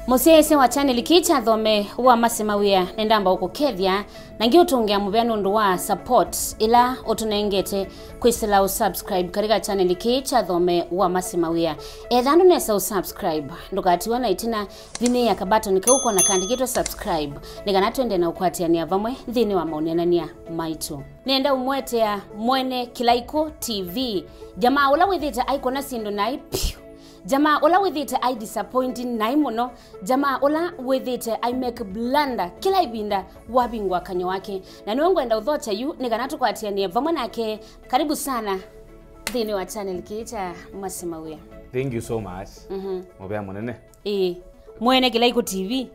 Musese wa channel kicha Thome wa Mawia nendamba uko Kenya na ngi utungia mubya nundu wa support ila utunengete kwisila subscribe katika channel kicha Thome wa Mawia ethanu nesa subscribe ndukati wana itina vini ya kabato nikauko na kandikito subscribe nikana twende na ukwatiania vamwe thini wa maunenania maitu nenda umwete ya mwene KILAIKU TV jamaa ula withite aikona sindu nai jamaa ola withite I disappointing naimono jamaa ola withite I make blunder kila ibinda wabingwa kanyo wake na niwengwenda uthocha yu niganatu kwatiania vamwe nake karibu sana thini wa channel kicha Mawia. Thank you so much. Mobea monene. Mwene KILAIKU TV.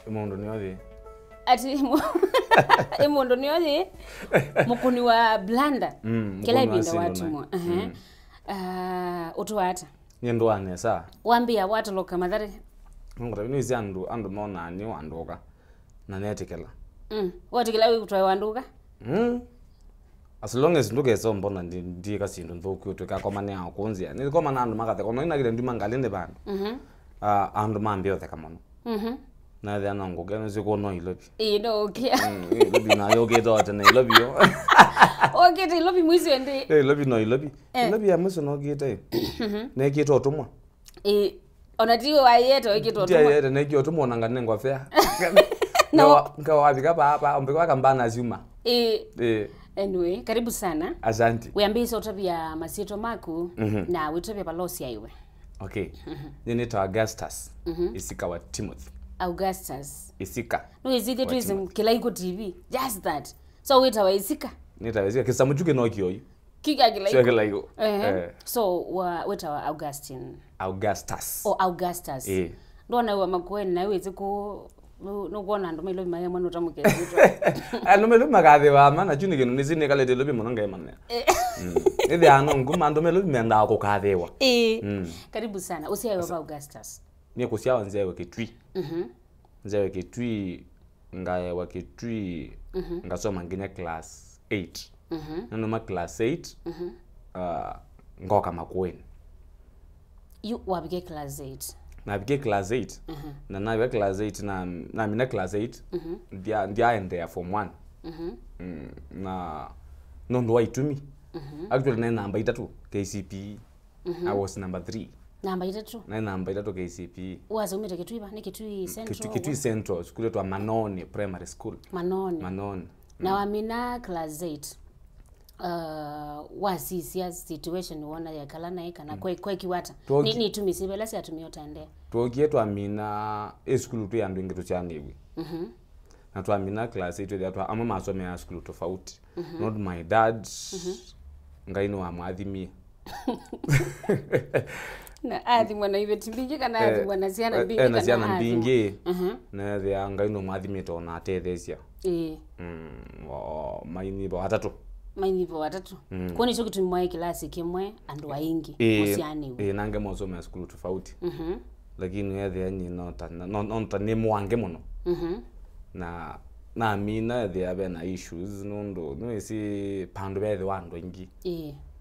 Imondo niyothi. Ati imondo niyothi mukuni wa blunder kila ibinda watu mo. Utuwata Nyendo nesa. Wambia watu loka madhari. Ngora bino izi andu mona ni wandoka. Na netikela. Watikela we kutwa wandoka? As long as nduke so mbona ndi ka sindu nthoku tuka komane ya kunzia. Ni komana andu makate kono ina kile ndima ngalinde bana. Andu mambio theka mono. Na the anango gano ziko no ilobi. No okay. Ilobi na yo geto ate na ilobi yo. Okay, te ilobi mwisi wende. Ilobi no ilobi. Ilobi ya mwiso no gete. Na geto otumwa. Onatiwe wa yeto geto otumwa. Tia yeto na geto otumwa nangane ngwa fea. No, ngawa bika hapa ombekwa kambana azuma. Anyway, karibu sana. Asante. Weambisa utapia masito maku na utapia palosi ya iwe. Okay. Nito Augustus. Isika wa Timothy. Augustus. Isika. No, is it tourism KILAIKU TV? Just that. So wait wa Isika. Nita Isika kisa muchuke no kiyoyi. Kika KILAIKU. Sio KILAIKU. So wait wa Augustus. Oh, Augustus. Ndo na wa makweni na weze ko no gona ndo melo maye mwana utamuke zito. No melo magade wa mana chuni kino nizine kale de lobi monanga emane. Ede ano nguma ndo melo menda ko kadewa. Karibu sana. Usiye wa Augustus. Ni kusia nzewe kitui. Nzewe kitui ngaye wa kitui ngasoma nginya class 8. Noma class 8 ngoka makweni. You wabige class 8. Na bige class 8. Na nawe class 8 na mina class 8. Ndia ende form 1. Na nondo wa itumi. Actually na namba itatu KCPE. I was number 3. Namba itatu. Na namba itatu KCPE. Wazo umete kitui ba ni kitui central. Kitui central school to Manoni primary school. Manoni. Na wamina class 8. Wasisia situation wona ya kalana ikana kwa kiwata. Ni tumisibela si atumio tande. Tuokie to amina school tu yandu ngitu chanibwi. Na tu amina class 8 ya tu ama masome ya school tofauti. Not my dad. Ngai no amadhimi. Na adhi mwana ibe timbingi kana adhi mwana siana mbingi kana. Na siana mbingi. Na the ngai no amadhimi to na tethesia. Mainibo watatu. Mainibo watatu. Kwani sio kitu mwae klasi kimwe andu waingi musiani. Nange mozo ma school tofauti. Lakini yethe yani nota ni mwange muno. Na mina the abe na issues no isi pandu be the wando ingi.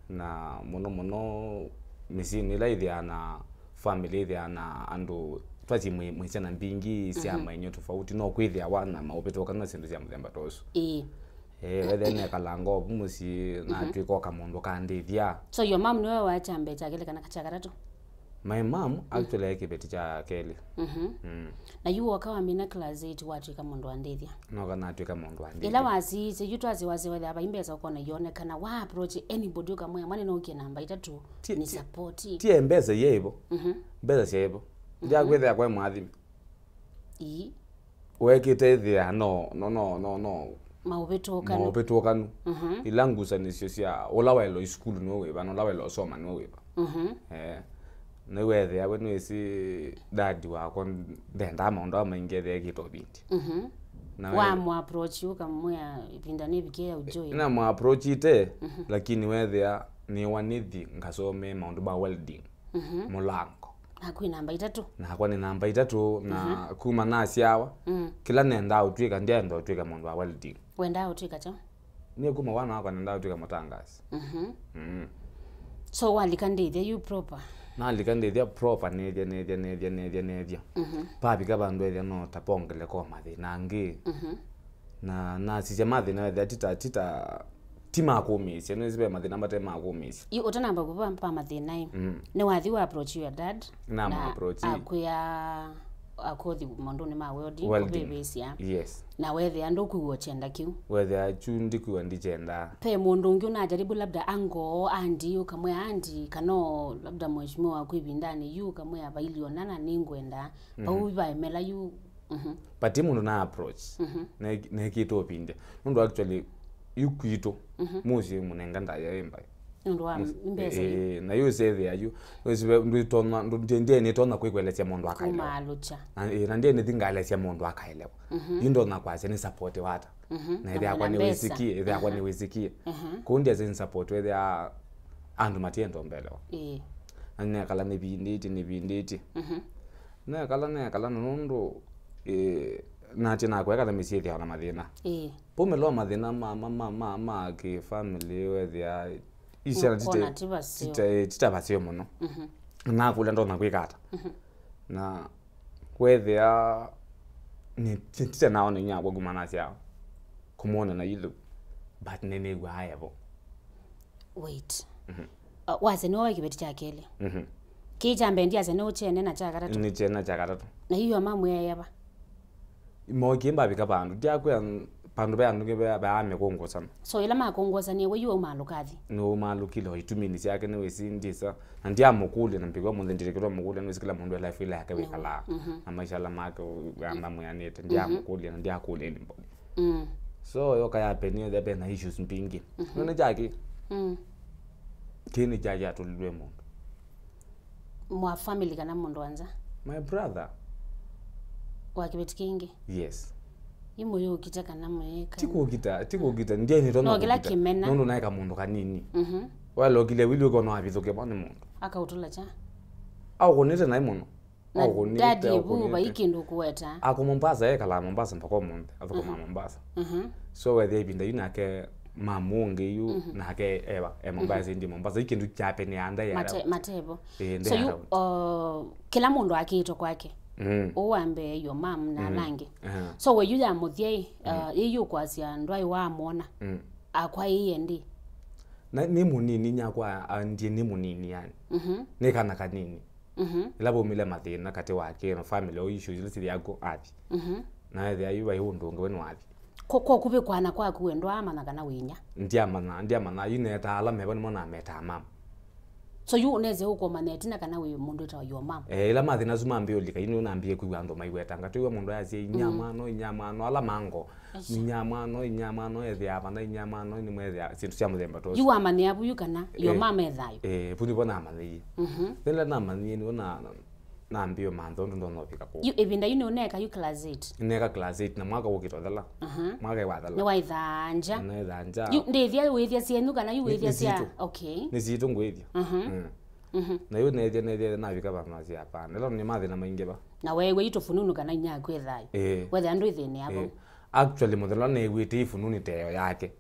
Na mono misini la idea na family idea na andu twati mwisana mbingi si amainyo tofauti no kwithia wana maopetoka na sindu cia muthemba tosu then kalango musi na twiko kamondo kandithia. So your mom niwe wa chambe chakele kana kachakaratu? My mom actually like beti cha kele. Na you wakawa mina class 8 watu kamondo andithia. No kana twika mondo andithia. Ila wazi se you twazi wazi wale aba imbeza uko na yone kana wa approach anybody ukamwe mwana no namba itatu ni support. Tie mbeza yebo. Mbeza yebo. Ndia kwethe akwa mwathimi. Wekite thia no. Maubeto kanu. Ilangusa nisio sia olawelo school no we bana olawelo soma no we ba. No we there when we see daddy wa kon denda mondo maingi there kito binti. Wa mu approach you kamwe ipinda ne bike ujoy. Na mu approach ite lakini we there ni wanithi ngasome mondo ba welding. Mulango. Hakui namba itatu. Na kwa ni namba itatu na kuma na siawa. Kila nenda utwika ndienda utwika mondo ba welding. Wenda utwika cha? Ni kuma wana kwa nenda utwika mutangaasi. So walikandide you proper. nalikande thia proper nedia papi kabandu ethia no tapongele ko mathina ngi na sije mathina thia tita tima kumisi no sibe mathina mate makumisi you utanamba kupa mathina ne wathi wa approach your dad na approach akuya akothi mundu ni mawodi kubebesia yes na wethe andu kuwo chenda kiu wethe achundi kuwa ndichenda pe mundu ungi unajaribu labda ango andi ukamwe andi kano labda mheshimiwa wa kuibindani yu kamwe abailionana ningwenda au baemela yu but mundu na approach na kito pinde mundu actually yukwito muzi munenga ndaya emba ndo mbeza na yo sethe ayu wesibe nditona ndende ne tona kwekwelesia mundu akaelewa malucha na ndiye nithingalesia mundu akaelewa yindo na kwase ni support wata na ile akwa ni wisikie ile akwa ni wisikie kundi as in support with ya andu matiendo mbelewa anya kala ni binditi na kala nundu na tina kweka misithi ona mathina pomelo mathina ma ke family with ya isha tita basio muno na kula ndo na kwikata na kwethia ni tita naona nya gwagumana cia kumona na ilu but nene gwa hayabo wait waze no kibeti cha kele kijambe ndi aze no chene na cha karatu ni chena cha karatu na hiyo mamu yaba mo kimba bika bandu dia kwa pandu ba nduge ba ame kongosa so ila makongosa ni we yu malukathi no malukilo 2 minutes yake ne wesindisa na ndia mukule na mpigwa munde ndirekero mukule no sikila mundu life ile yake wikala na maisha la mako gamba mwanete ndia mukule na ndia kule limbo so yo kaya penio the ben issues mpingi none jaki kini jaja tulwe mundu mwa family kana mundu anza my brother wakibeti kingi yes imo yo kitaka na mweka tiko kita ndiye ni tono nondo naika mundu kanini walo kile wili uko no abithuke bani mundu akautula cha au konete na imuno au konete dadi buba ikindu kuweta ako Mombasa ekala Mombasa mpaka mundu avuko Mombasa so whether ibinda yunake mamunge yu nake eba Mombasa ndi Mombasa ikindu chape ni anda ya matebo so you kila mundu akito kwake uambe yo mam na nange so we yuya muthie iyo kwasia ndwai wa mona akwa iyendi na ni munini nyakwa andi ni munini yani ne kana kanini ilabo mile mathina kati wake na family o issues lisi yako api na ethayu wa yundunge wenu api ko kube kwana kwa kuendwa amana kana winya ndia mana yineta ala mebani mona meta mam so you uneze uko manetina kana we mundu ta yo mama ila mathina zuma mbio lika ino nambie kuwando maiweta ngati we mundu azie inyamano ala mango inyamano ethia bana inyamano ni mwethia sintu cia muthemba to you amane abu you kana yo mama ethayu puni bona amane then na amane ni ona na mbio mantho ndo no pika ko you ebinda you neka you class 8 neka class 8 na mwaka wokitodala mwaka wa dala ni wa ithanja you ndethia wethia cienu kana you wethia cia okay ni zitu ngwethia na yo nethia na bika bana cia hapa nelo ni mathina maingi ba na wewe itofununu kana inya kwethayu wethe andu ithini abo actually muthelo na igwite ifununi teo yake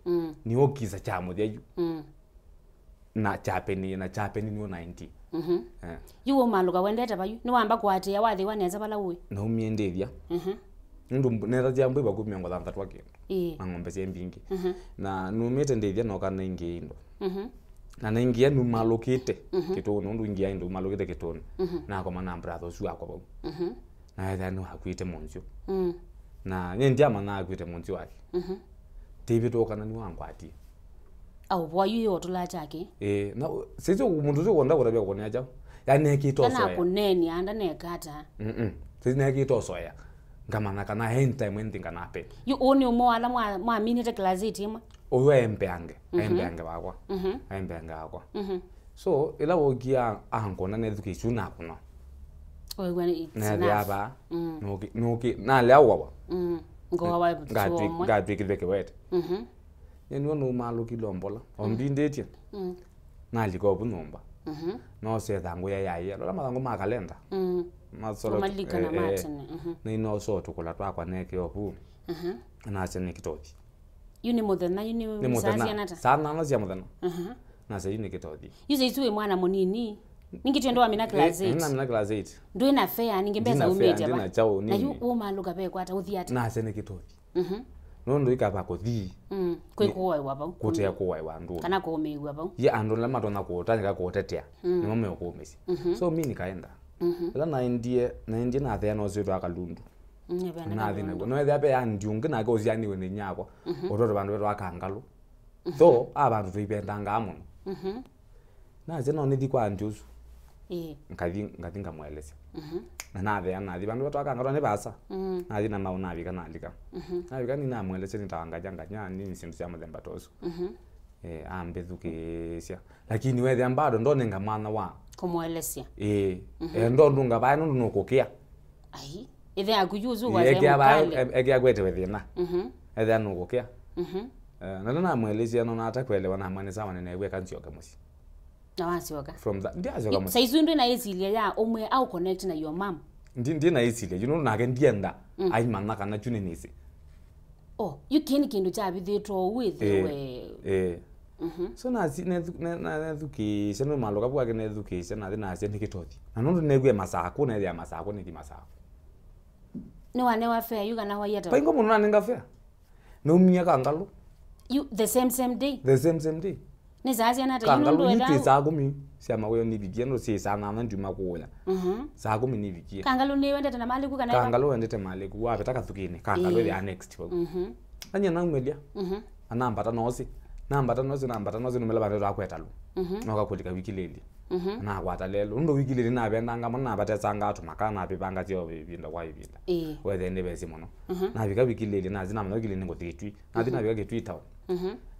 ni okisa cha muthia na chapeni ni 90 you maluka wendeta bayu ni wamba kwatia wathi waneza bala uwe na umiendethia ndu nera jambo iba kumiongo thantha twake na ngombe cia mbingi na numete ndethia no kana ingi indo na ningia nu malukite kitunu ndu ingia indo malukite kitunu na koma na brother usu akwa bau na etha no hakwite munju na nyendia mana akwite munju wake tibi to kana ni wangwati au boyu yo tula chake na sisi mundu zo konda kurabia kunia jao yani kitoso kana kuneni anda nekata sisi ne kitoso ya ngamana kana henta mwendi kanape you oni umo ala mwa minute class 8 mwa oyo empeange bakwa empeange akwa so ila wogia ankona ne education na kuno oyo ni na aba noki na lewa ngo wa ngatwi kiveke wet yani wono malu kilombola ombindetie na liko bunomba no se dango ya lo madango makalenda masolo malika na matene na ino so tukula twakwa neke opu na se nikitoti yuni modena yuni msazi anata sana na sia modena na se yuni kitoti yuze ituwe mwana munini Ningi ndo amina class 8. Ina mina class 8. Ndo ina fair ningembeza umete ba. Ndina chao nini. Na yu umaluka be kwata uthiata. Na sene kitoti. Nondo ikapa ko thi. Kwe kuwa waba. Kote ya kuwa wandu. Kana ko mewa ba. Ye ando la matona ko tanya ko tetea. Ni mame ko mesi. So mimi nikaenda. La na Indi na thea no zito akalundu. Na thina no etha be andi ungina ko ziani we nyako. Ototo bandu beto akangalo. So abantu tuipenda ngamo. Na zeno ni dikwa anjuzu. Ngathi ngamweleza. Na thea na thi bandu beto akangalo ne basa. Na thi na mauna abika na alika. Na abika ni na mweleza ni tawanganya nini sindu cia muthemba toso. Ambethukicia lakini wethe ambado ndone ngamana wa kumwelesia ndo ndunga bae nundu nukukia ai ithe akuyuzu wa zemu ege agwete wethina ethe nukukia na na mwelesia no na atakwelewa na mwana sawa nene we kansioka musi na wasioka from that ndi azoka musi saizu ndo na isilia ya omwe au connect na your mom ndi na isilia you know na ke ndienda ai manna kana chune nisi you can kindu cha bithitwo with we so na thuki seno maloka bwa ke ne thuki sena thina se nikitothi na nundu negwe masaku na ya masaku ni masaku ni wane wa fair you kana wayeta paingo muno na ninga fair no umia kangalo you the same day ni zazi na ta nundu eda kangalo ni tsago mi sia mawe ni bigie no si sana na nduma kuola sago mi ni bigie kangalo ni wende na mali ku kana kangalo wende te mali ku wa betaka thukini kangalo ya next anya na umelia anambata nosi nambata nozi numela bantu akwetalu nokakhulika wiki leli na kwata lelo ndo wiki leli na bendanga mona batetsanga athu makana apipanga tyo bibinda kwa ibinda wethe ne besi mono na bika wiki leli na zina mna wiki leli ngo kitui na zina bika kitui town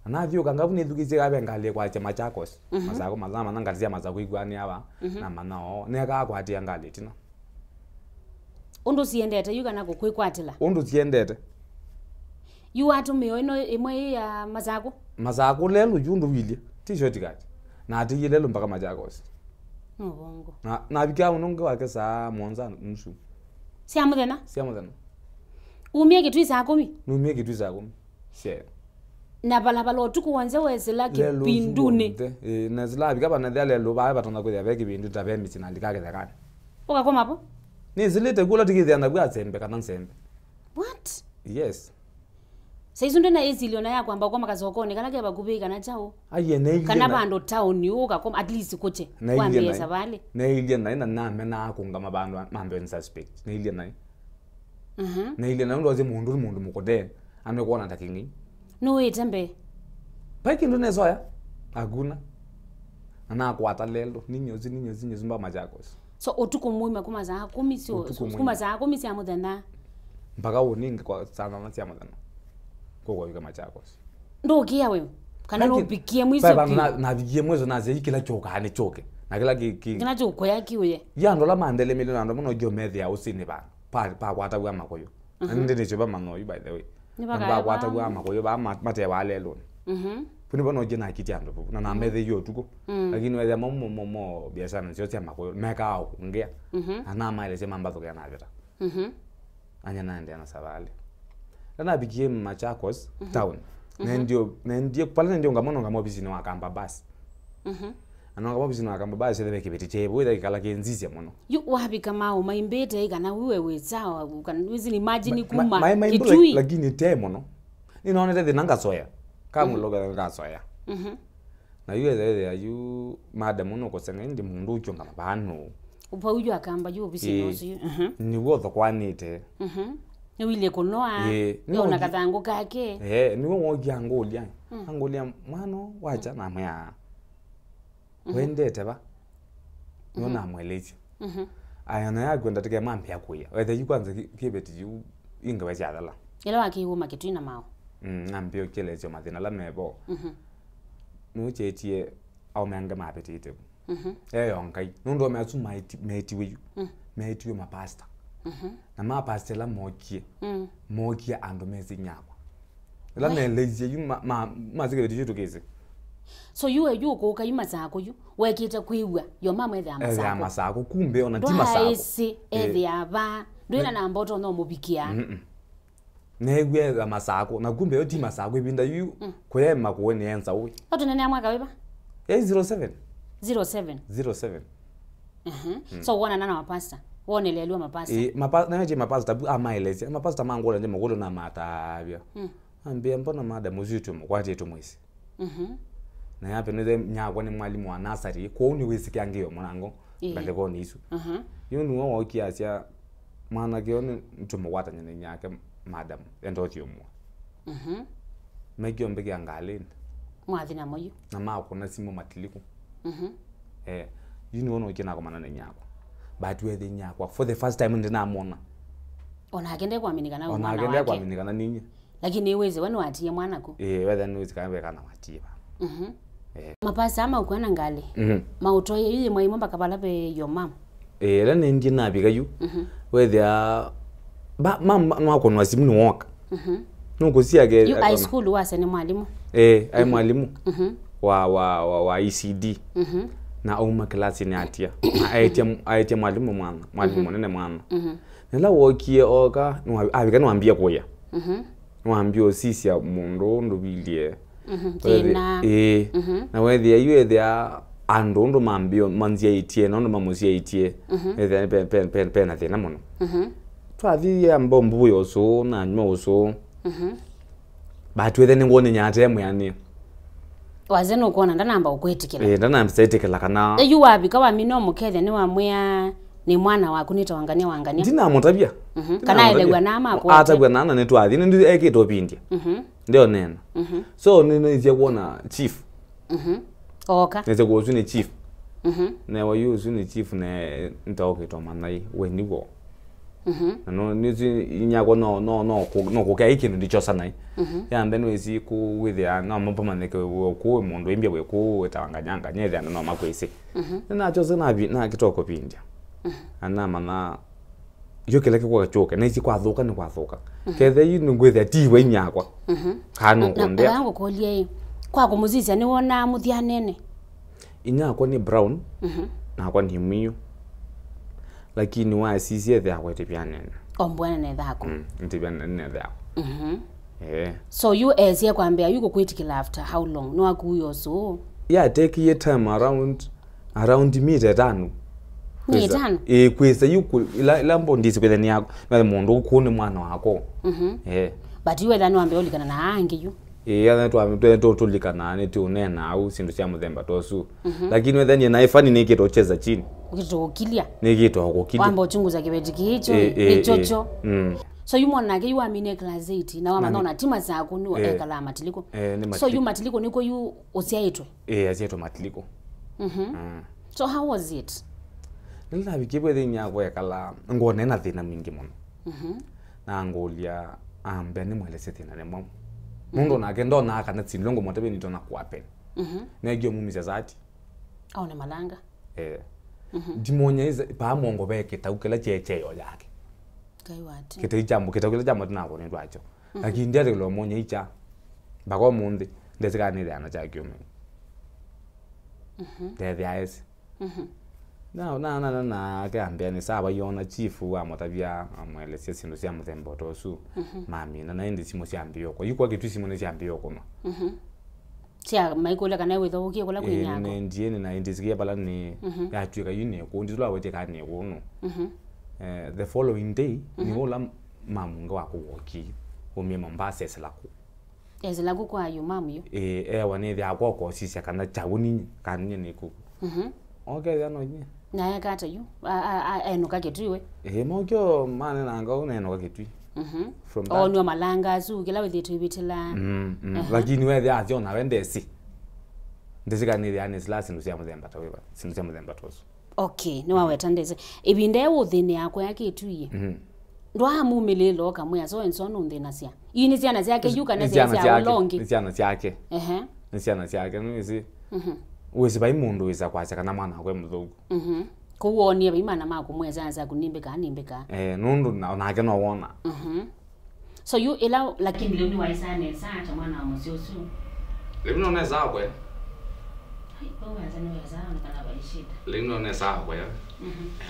na vyo kanga bune thukise gabe ngale kwa chama chakos mazako mazama nangalizia mazako igwani aba na manao ne ka kwatia ngale tina undo siendete yuka nako kwikwatila undo siendete you atu meo ino imwe ya mazako lelo jundu wili t-shirt kati na ati lelo mpaka majakos bongo na bika unonge wake saa monza nusu siamu thena umie kitu isa 10 numie kitu isa 10 sie na balabala otuku wanze wezela kipindune na zila bika bana lelo ba batona ko ya beki bindu tabe mitsina likake zakane ukakoma hapo nisilite kula tikithia na kwa tsembe kana nsembe what yes saizu ndo na eziliona ya kwamba kwa makazokone kana ke bakubika na chao ayene kana bando town yuka koma at least kuche kwambeza vale na ile na mena akunga mabandu mambe ni suspect na ile na ile ndo aze mundu mukode amekuona takingi no etembe paki ndo nezoya aguna ana kwata lelo ninyozi mba majakos so otuko muima kuma za 10 sio kuma za 10 sia muthana mpaka uninge kwa sana na sia muthana kwa kama chakos ndo kia wewe kana no bikie mwizo baba na bikie mwizo na zeki kila choka hani choke na kila kina choko yaki uye ya ndo la mandele milio ndo mono jo methi ya usini ba pa kwata bwa makoyo ndi ne choba mano by the way ba kwata bwa makoyo ba mate wa lelo puni bono je na kiti ando na methi yo tuko lakini wewe momo biashara ndio tia makoyo meka au ngea ana maile sema mbazo kana vita anya nande ana savale na bikie Machakos town ndio pale ndio ngamono ngamobizini wakamba basi ananga mobizini wakamba basi thebe kibeti chebo ida kala kenzizia mono yu wapi kama umaimbete ikana wewe wezawa kana wizini imagine kuma kitui lakini te mono ninaona tete nanga soya kama loga nanga soya na yuwe ayu madam uno kosenga ndi mundu uchonga mabano upa uju akamba yu obisi nozi ni wotho kwanite ni wile kunoa yona kathangu kake ni wogi angolia mwano wacha na mya wendete ba nona mwelezi ayana yakwenda tike mampi yakuya wethe yikwanza kibeti yu ingawe cyadala ela wakihuma kitu ina mao ngambio kelezo mathina la mebo nuchetie au menga mapetite yonkai nundo meatu meti wiyu meti mapasta na mapasta la mokie ando mezi nyakwa la nelezie yu mazike beti tukeze so you ko kai mazako yu wekita kwiwa yo mama etha masako kumbe ona ti masako isi aba ndwena na mboto no mubikia negwe masako na kumbe oti masako ibinda yu kwema kuone yenza uyi oto nene amwaka weba 07 07 So wana nana mapasta wone lelwa mapasta mapasta tabu amaeleze mapasta mangola nje magolo na matabia ambia mbona madam uzitu mkwati yetu mwezi na yape neze nyakwa ni mwalimu wa nasari kwa uni wezi kiangiyo mwanango bale kwa nisu yunu wawo kiasia mwana kioni mtumu wata nyene nyake madam endoti umwa megyo mbegi angalini mathina moyo na maau kuna simu matiliku yunu wono kina kwa manane nyakwa but we the nyakwa for the first time ndina mona ona agende kuaminika na mwana wake ona agende kuaminika na ninyi lakini iweze wanu watie mwanako whether niwezi kawe kana watie mapasa ama ukwana ngale mautoye yeye mwaimo bakabala be yo mam la nendi na bigayu whether mama nwako nwasimu ni woka nuko siage you high school wase ni mwalimu ai mwalimu wa ECD na uma klasi ni atia aitia mwalimu nene mwana nela wokie oka abiga nwambia koya nwambia sisi ya mundu ndubilie na whether you there ando mambio manzia itie no mamusia itie pen na thina muno twathi ya mbombu yoso na nymo so but whether ngone nyate yani wazeno kuona ndanamba ukwetikela ndanamba setekela kana you wabika wa mino mukethe ni wamwe ni mwana waku nitawangania ndina mutabia kana elegwa na mako atagwa nana netwathi ndi ekito pindia ndio nena so nizia kuona chief oka neze kuozu ni chief na wa yuzu ni chief na ntaoke to manai weniwo no nizi inyako no kuka ikintu ndichosa nai yambe nwezi ku with ya na mambo maneke ku mundu imbye we ku etawanganyanga nyethe no makwese na chose na kitoko pindia ana mana yokeleke kwa choke na isi kwathuka ni kwathuka kethe yinu ngwethe tiwe inyakwa kanu kunde yango kolie kwa kumuzizia ni wona muthia nene inyakwa ni brown na kwa ni miyo lakini wa sisi ethe akwete pianene ombwana ne thako ntibana ne thako so you as ye kwambia yuko kwitikila after how long no akuyo so take your time around meter tano tano kwesa yuko lambo ndisi kwetheni yako na mundu ukune mwana wako but you whether no ambe olikana na angi you ya to tulikana ni tu nena au sindu cia muthemba tosu lakini whether ni naifani ni kito cheza chini ukitokilia ni kito okukilia kwamba uchunguza kibetiki hicho ni chocho so you mwana ke you amine class 8 na wama naona tima zako ni ekala matiliko so you matiliko niko you osiaitwe asiaitwe matiliko so how was it nila bikibe de nyako ekala ngone na thina mingi muno na ngolia ambe ni mwelese thina ne mom mundu nake ndona kana tsinlongo motabe ni tona kwape na gyo mumisa zati au ne malanga dimonya iza pa mongo beke taukela checheyo yake kai wati kitaukela jambo tunako ni twacho lakini ndiye lo monya icha bako mundi ndezika ni dana cha gyo me there is na ke ambia ni saba yona chifu wa motabia amwele sindu cia muthemba tosu mami na indi simo cia mbio ko yuko kitu simo ne cia mbio ko no cia maikola kana wetho ukie kola kwinyako ne ndiene na indi zikia bala ni ya tuika yune ko ndi lwa wete ka ne ko no the following day ni ola mamunga wako woki umie Mombasa eselako kwa yu mamu yo wane dia ko sisi kana chawuni kanne ne ko okay ya no nye na ya kata yu enoka ketui mokyo mane nanga unenoka ketui from that ono malanga zu kila we thitu bitila lakini we thia thio na wendesi ndezika ni thia nesla sindu cia muthemba ta wiba sindu cia muthemba tosu okay no waweta ndeze ibinde uthini yako ya ketui ndwa mumililo kamwe aso ensonu ndina cia ini ciana ciake yuka na cia longi ciana ciake ciana ciake no isi wese bai mundu wisa kwacha kana mwana kwe muthugu kuwonie baimana mako mweza za kunimbeka nundu na ake no wona so you ila lakini leo ni waisane saa mwana wa msiosu leo no nesa kwe hai kwa waza ni waza kana balishita leo no nesa kwe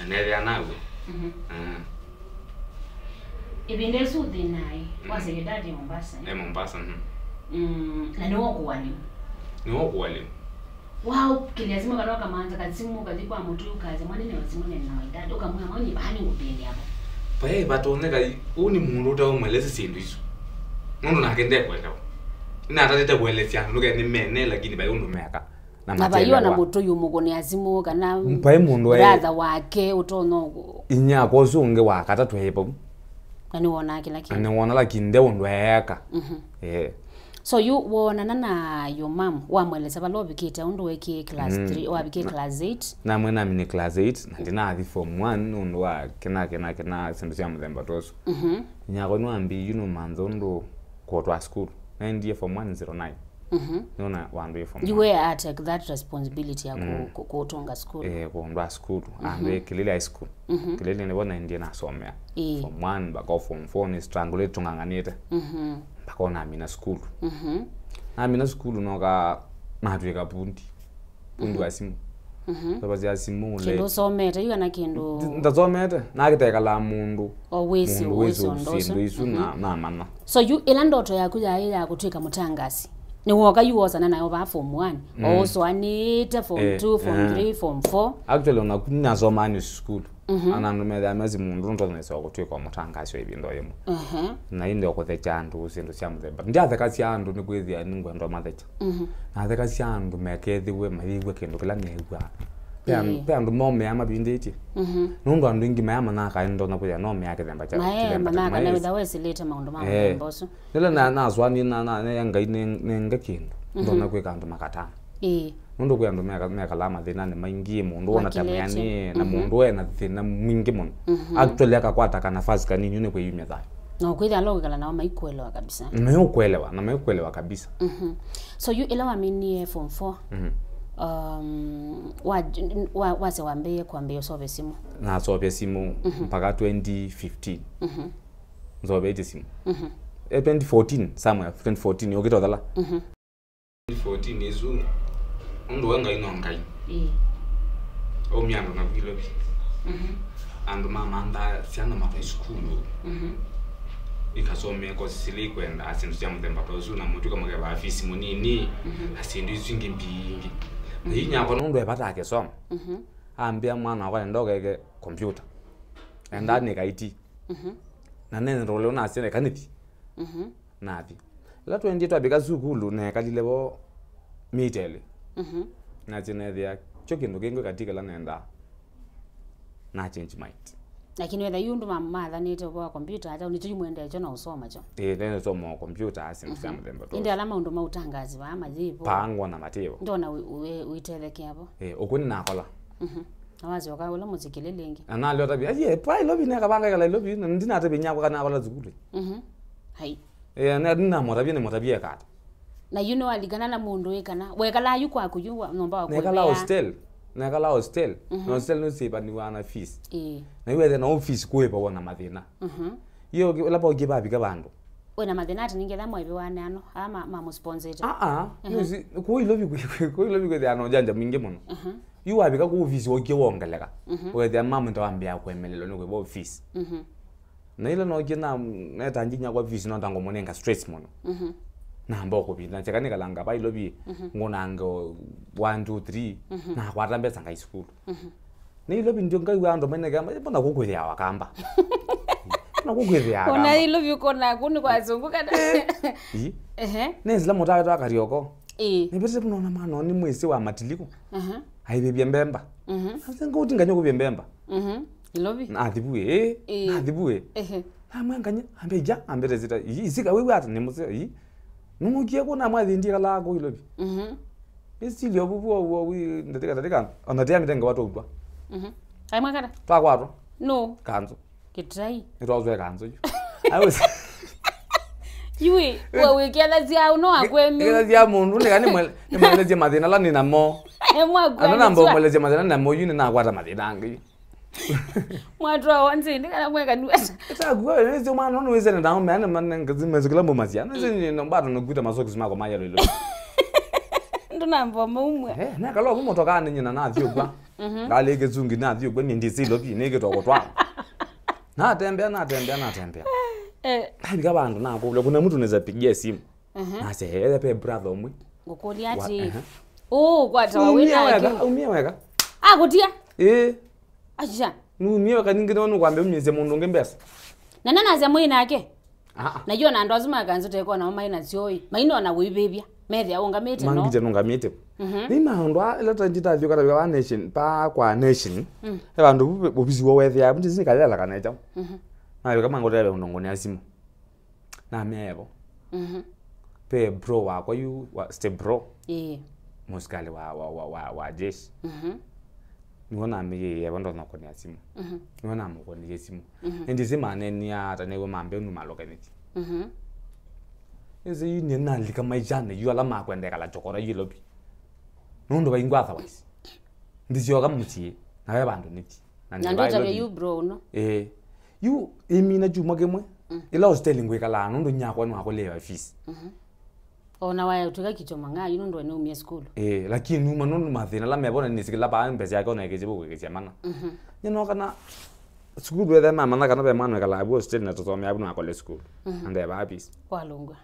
nele anawe ibinde su dinai wase dadi Mombasa Mombasa na ni wako wali wow kilazima kaloka kamanza kazimu kadikwa mutu ukaze mwanene wazimu na waidadi ukamwa maoni bahani ngubeni hapo paye batoneka uni mundu utawumweleza isinto iso mundu nakende kwenda ina atatete kwelezana luke ni mene lakini bayo undumeka na bayo na mutu yumugoni azimu kana mpaye mundu brother wake utono inya kosunge wakatatu hepo ani wona lakini ani wona lakini nde undweka so you wona na your mom wamweleza balobi kita undu weki class 3 wabike class 8 na mwena mini class 8 ndina athi form 1 undu wa kena sindu cia muthemba toso nyako nwambi manza undu kotwa school na ndiye form 109 nona wandu form you were at that responsibility ya kutonga school kuondwa school and kilele high school kilele nebona ndiye nasomea form 1 baka form 4 ni strangulate tunganganite baka na mina school na mina school noka matweka pundi wa simu sabazi ya simu le kendo somete yuka na kendo ndazomete na kiteka la mundu wesi sindu isu na mana so you ilandoto yaku ya kutwika mutangaasi ni woga yuosana nayo ba form 1 also anita form 2 form 3 form 4 actually ona kunya somani school ananumela amazi mundu ntozonesa ukutwika mutangaasi webindo yemo na inde okuthecha andu sindu cia muthemba ndiatheka cia andu ni kwithia ningwendo mathecha na theka cia andu mekethiwe mathigwe kindu kila negwa pe andu mome ama bindeti nundu andu ingi maya manaka ndo na kuya no me akithemba cha manaka na witha wesilite maundu ma mboso nile na swani na Ngai nenga kindu ndo na kwika andu makatana mundu kwa andu meka la mathina ni maingi mundu ona tamyani na mundu ena thina mwingi muno actually akakwata kana nafasi kanini ne kwiyumya thayo no kwithia logikala na maikuelewa kabisa maikuelewa kabisa so you elewa mini form 4 wase wambeye kwambia sobe simu na sobe simu mpaka 2015 sobe simu 2014 somewhere 2014 yokito dala 2014 izu ndo wanga Ngai omyando na bilobi and mama anda siana mapa school ikasome ko sili kwenda asindu cia muthemba tozu na mutu kama ke afisi munini asindu izingi mbingi inya kwa ndo epata akesoma ambia mwana wa ndogeke computer enda ni IT na nene role una asene kaniti nathi la 20 twabika zukulu ne kalilebo mitele na tinethia chokindu kingu katika la nenda na change mind lakini whether yundu mama nite kwa computer hata unitu mwende cho na usoma cho nene soma computer asindu cia muthemba to indi alama undu mautangazi ba majibu pangwa na matebo ndona uiteleke hapo ukuni nakola awazi wakaula muzikile lengi ana lyo tabi aye pai lobi ne kabanga kala lobi ndina tabi nyako kana kola zukulu hai na ndina motabi ekata na aligana na mundu ekana wekala yuko akuyuwa nomba wa nekala hostel no hostel no sipa ni wana fees na iwe na office kuepa wona mathina yo lapa ugiba bika bandu wena mathina ati ningela mwe biwane ano ama mama sponsor yuzi kuilobi kwa ano janja mingi muno yu abika ku office okiwongeleka wethe mama ntawambia kwemelelo no kwa office na ile no kina netanjinya kwa office no tango monenga stress muno na mboko bina chakani kalanga ba ilobi ngonango 1 2 3 na kwata mbesa Ngai school ni ilobi ndio Ngai wando meneka mbona kukwithia wakamba na kukwithia ona ilobi uko na kuni kwa zunguka nezila mutaka akarioko ni bese bunona mano ni mwezi wa matiliko haibebye mbemba asenga uti nganya kubembemba ilobi na adibue amanganya ambeja ambetezita isika wewe ati nemuse numukie kuna mwathi ndika lako ilobi isili obubu ndeteka onatia mitenga watu ubwa ai mwakata twakwato no kanzo kitrai itwazwe kanzo awes yui wewe kiala zia uno akwemi kiala zia mundu nekani mweleze mathina la nina mo ana mbo mweleze mathina na mo yuni na kwata mathina ngi mwatwa wanzi ndikana mweka niwesa etagwa neze mwana no weze ndawo mena manengazi mezikala mbo mazia neze nombato nokuta masoksi mako mayelo ilo ndunambo mumwe na kalo kumotoka nyina na thiogwa ngaleke zungi na thiogwa ni ndisilo bi neke tokotwa natembea bika bandu nako kuna mtu unaweza pigia simu na se pe brother omwe ngokoli ati Oh kwata wawena umia weka kutia acha numia weka ningi nono kwambe umyeze mundu ngembesa nana naze mwina ake najua na ndo azuma kanzo teko na maina zioi maina na wibebia methe aunga mete no mangije nunga mete ni maundu leta ndita vyo kata wa nation pa kwa nation bandu bobiziwo wethe ya buti zikalela kana eta nayo kama ngotebe ndongoni asimu na mebo pe bro wakwa you step bro muskali wa jeshi niona mimi yabondo nakoni asimu niona mukoni yesimu ndizimane ni ata newe mambe numaloka niti eze yini nali kama ijane yala makwendeka la chokora yilobi nondo bayingwa otherwise ndiziyo kamuthi naye bantu niti nandoja you bro no you imina juma kemwe ila hostel ngwekala nondo nyakwa nwako lewa fees ona waya utuka kichoma ngayo nondo ene umye school lakini numa nondo mathina la mebona nisikila ba mbezi yake ona ekejibu kwekejamana nyino kana school wethe mama na kana be manwe kala abo hostel na totomi abu nwako le school ande ba peace kwalungwa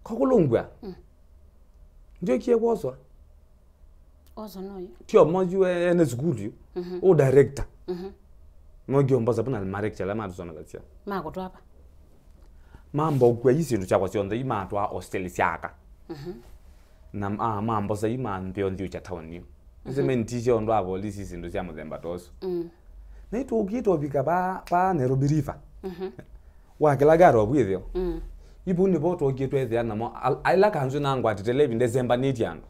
kokulungwa ndio kiye kwoswa ozo no tio moju ene school yu o director ngogyo mbaza bana director la madu sona gatia mako twapa mambo kwa isindu chakwa sionda imatwa hostel syaka na mambo za imambyo ndio cha town ni isementijo ndo abo lisi isindu sya muzemba toso naito ukito bika ba Nairobi River wakela garo bwithio ibu ni boto ukito ethia namo aila kanzu na ngwa titelebi ndezemba nitiando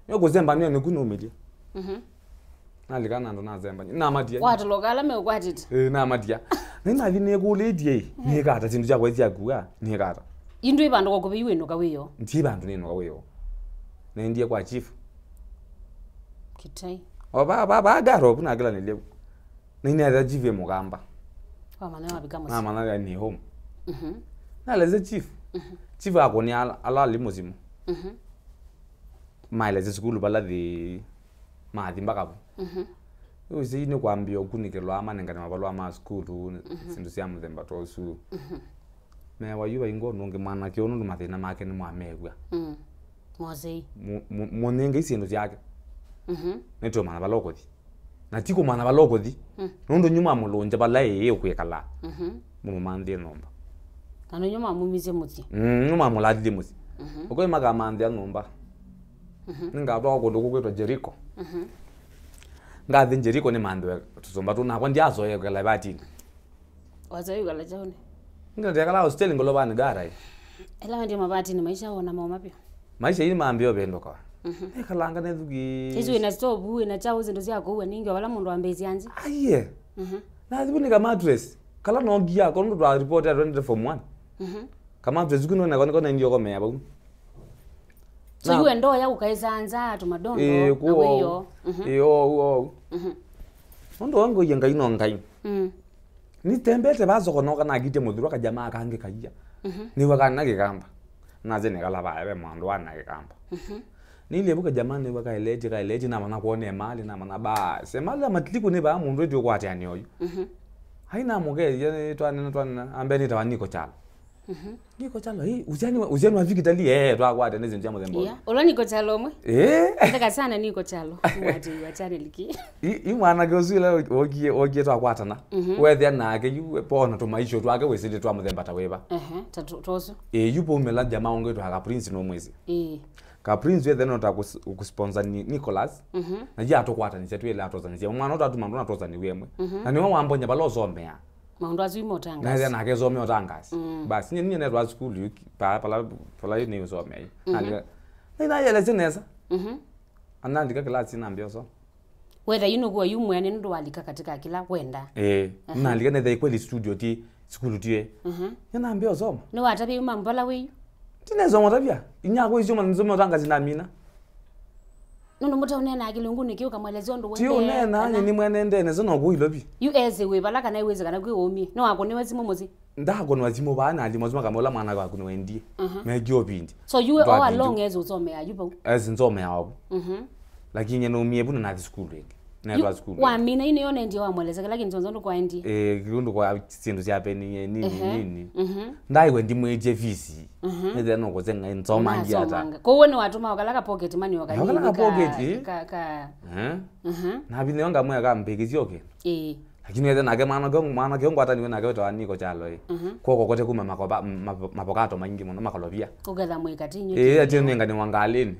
yoko zemba niyo nikunumilia nalikana ndo na zemba na madia watu lokala me kwatiti na madia nina vine kuledie ni kata tindu chakwa tsiaguga ni kata indu ibando kokuba iweno kawiyo ndi bantu nino kawiyo na ndiye kwa chief kitai ba garo kuna kila nile nina za chief mugamba mana wabikamo na mana ni home na leze chief chief akoni ala limozimu maile ze school baladi mathi mbaka uzi ni kwambia ukunikelwa amanenga nabalwa ama school sindu sya muthemba tosu me wayuba ingono nge mwana kiono ndo mathina make ni mwamegwa mozei monenge isindu syake neto mana balokothi na tiko mana balokothi nondo nyuma mulonja balai yokwekala mu mandi nomba kano nyuma mumize muti nyuma muladi muti uko maga mandi nomba ninga bako ndo kwetwa Jericho ngathi Jericho ni mandwe tuzomba tuna kwa ndiazo yekala bati wazayu kala jone ngende kala hostel ngolobani garai ela ndi mabati ni maisha ona mama pia maisha yini mambio bendo kwa ekalanga nethuki izo ina stop ina chao zindu zako uwe ningi wala mundu ambezi anzi aye na zibu ni kama address kala no gia ko ndo twa report ya 20 form 1 kama address kuno na kona ndio ko meya ba so you endo ya ukaizanza to madondo aweyo ndo wango yenga ino ngai ni tembete bazo kono kana gite mudhuru ka jamaa kange kaiya ni wakana kigamba naze ne kala ba ebe mwandu wana kigamba ni lebuka jamaa ne waka eleji na mana kuone mali na mana ba semala matliko ne ba mundu edio kwati ani oyo haina muge yene twana ambeni tawaniko chala niko chalo uzani wa vikitali twa kwate nezi njamo zembo ola niko chalo mwe ndaka sana niko chalo mwati wa channel liki imwana gozula ogie twa kwatana wethe nake yu pona to maisho twake wesile twa muzemba taweba tozo yupo umela jamaa onge twa ka prince no mwezi ka prince wethe no ta kusponsor Nicholas na ya to kwata ni setwele atoza ni mwana otatu mandu na toza ni wemwe na niwe wambonya balozomea maundu azu mutangaasi na ke zome mutangaasi basi nyinyi ne rwa school yu pala ni zome na yele zineza anandika class na mbioso whether you know go you mwene ndo walika katika kila kwenda nalika ne the kweli studio ti school tie yana mbioso no atabi mambala we tinezo motabia inyako izo manzo mutangaasi na mina nono mutaone na akilungu nikiuka mwelezeo ndo wende ti unena ni mwene ndene zono kuilobi eze we balaka na iweze kana kweomi no akone wazimo mozi ndako no wazimo bana ali mozima kamola mwana kwa kuno wendi megyo bindi so you were all along as uzome ayubo as nzome yawo lakini no mie buna na school wenge netwa school wa mina ine yone ndio wamweleza lakini nzonzo kwa Indi kiundu kwa sindu cia peni nini ndai wendi mweje visi ndio no kozenga nzoma ngiata ko wone watuma wakalaka pocket money wakani ka pocket ka na bine wanga mwe ka mbekisi okay lakini yeye nake maana kiongo hata niwe nake wetwa niko chalo koko kote kuma mapokato maingi muno makolobia ugetha mwikatinyo ati nenga ni wangalini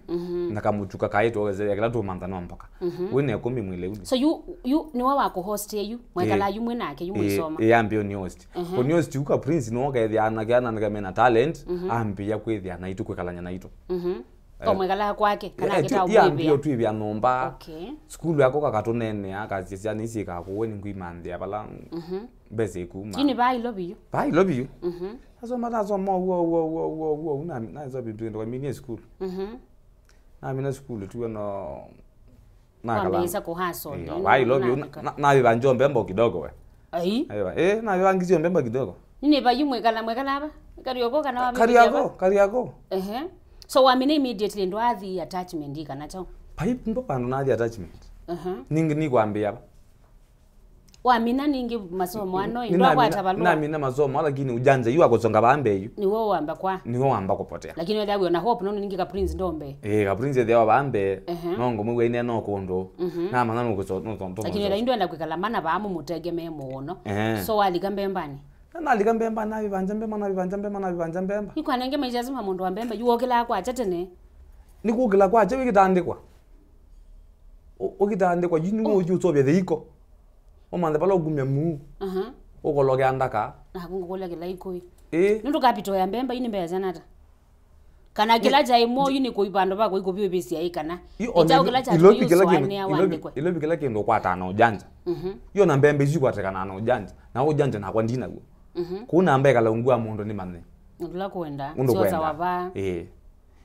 nakamutuka kaito weze kila tu manzano mpaka wene kumbi mwile uli so you ni wa wako host you mwekala yu mwe nake yu mwisoma ambio ni host ko ni host uka prince no ga na mena talent ambia kwethia na itu kwekalanya na itu komwekala kwake kana kita ubebe ambio tu ibya nomba school yako kakatonene akazisia nisi ka kuweni ngimanza abala bese kuma ini ba I love you aso mara so mo wo na zo bibi ndo mini school na mina school tu na kala isa ko haso I love you na biba njombe mbo kidogo we aiwa na biba ngizio mbemba kidogo ini ba mwekala ba kariyoko kana wa kariyako so wa mina immediately ndo athi attachment ikana chao pipe ndo pano na attachment ningi ni kwambia ba wa mina ningi masomo ano ndo akwata balwa na mina masomo lakini ujanja yu akosonga bambe yu ni wo wamba kwa ni wo wamba kupotea lakini wewe dawe na hope nono ningi ka prince ndombe ka prince de wa bambe nongo mwe ine no kondo na mana no kuso no tonto lakini wewe ndo enda kwikala mana ba mu mutegeme muono so wali kambembani na likambemba na bibanja mbemba ikwanenge mejazima mundu wa mbemba yuokela kwa chatene nikugila kwa che wikitandikwa ukitandikwa yini wo jutsobye theiko omanda pala ogumya mu ukologe andaka akungokola kila iko nundu kapito ya mbemba ini mbeza nata kana kila jai mo yini kuipando ba kuiko biwe bisi aikana ita kila cha yuso ane awande kwa ilo bikela kendo kwata na ujanja yo na mbembe zikwatekana na ujanja na ujanja na kwandina go kuna ambeka la ungua mundu ni manne ndula kuenda sio sawa ba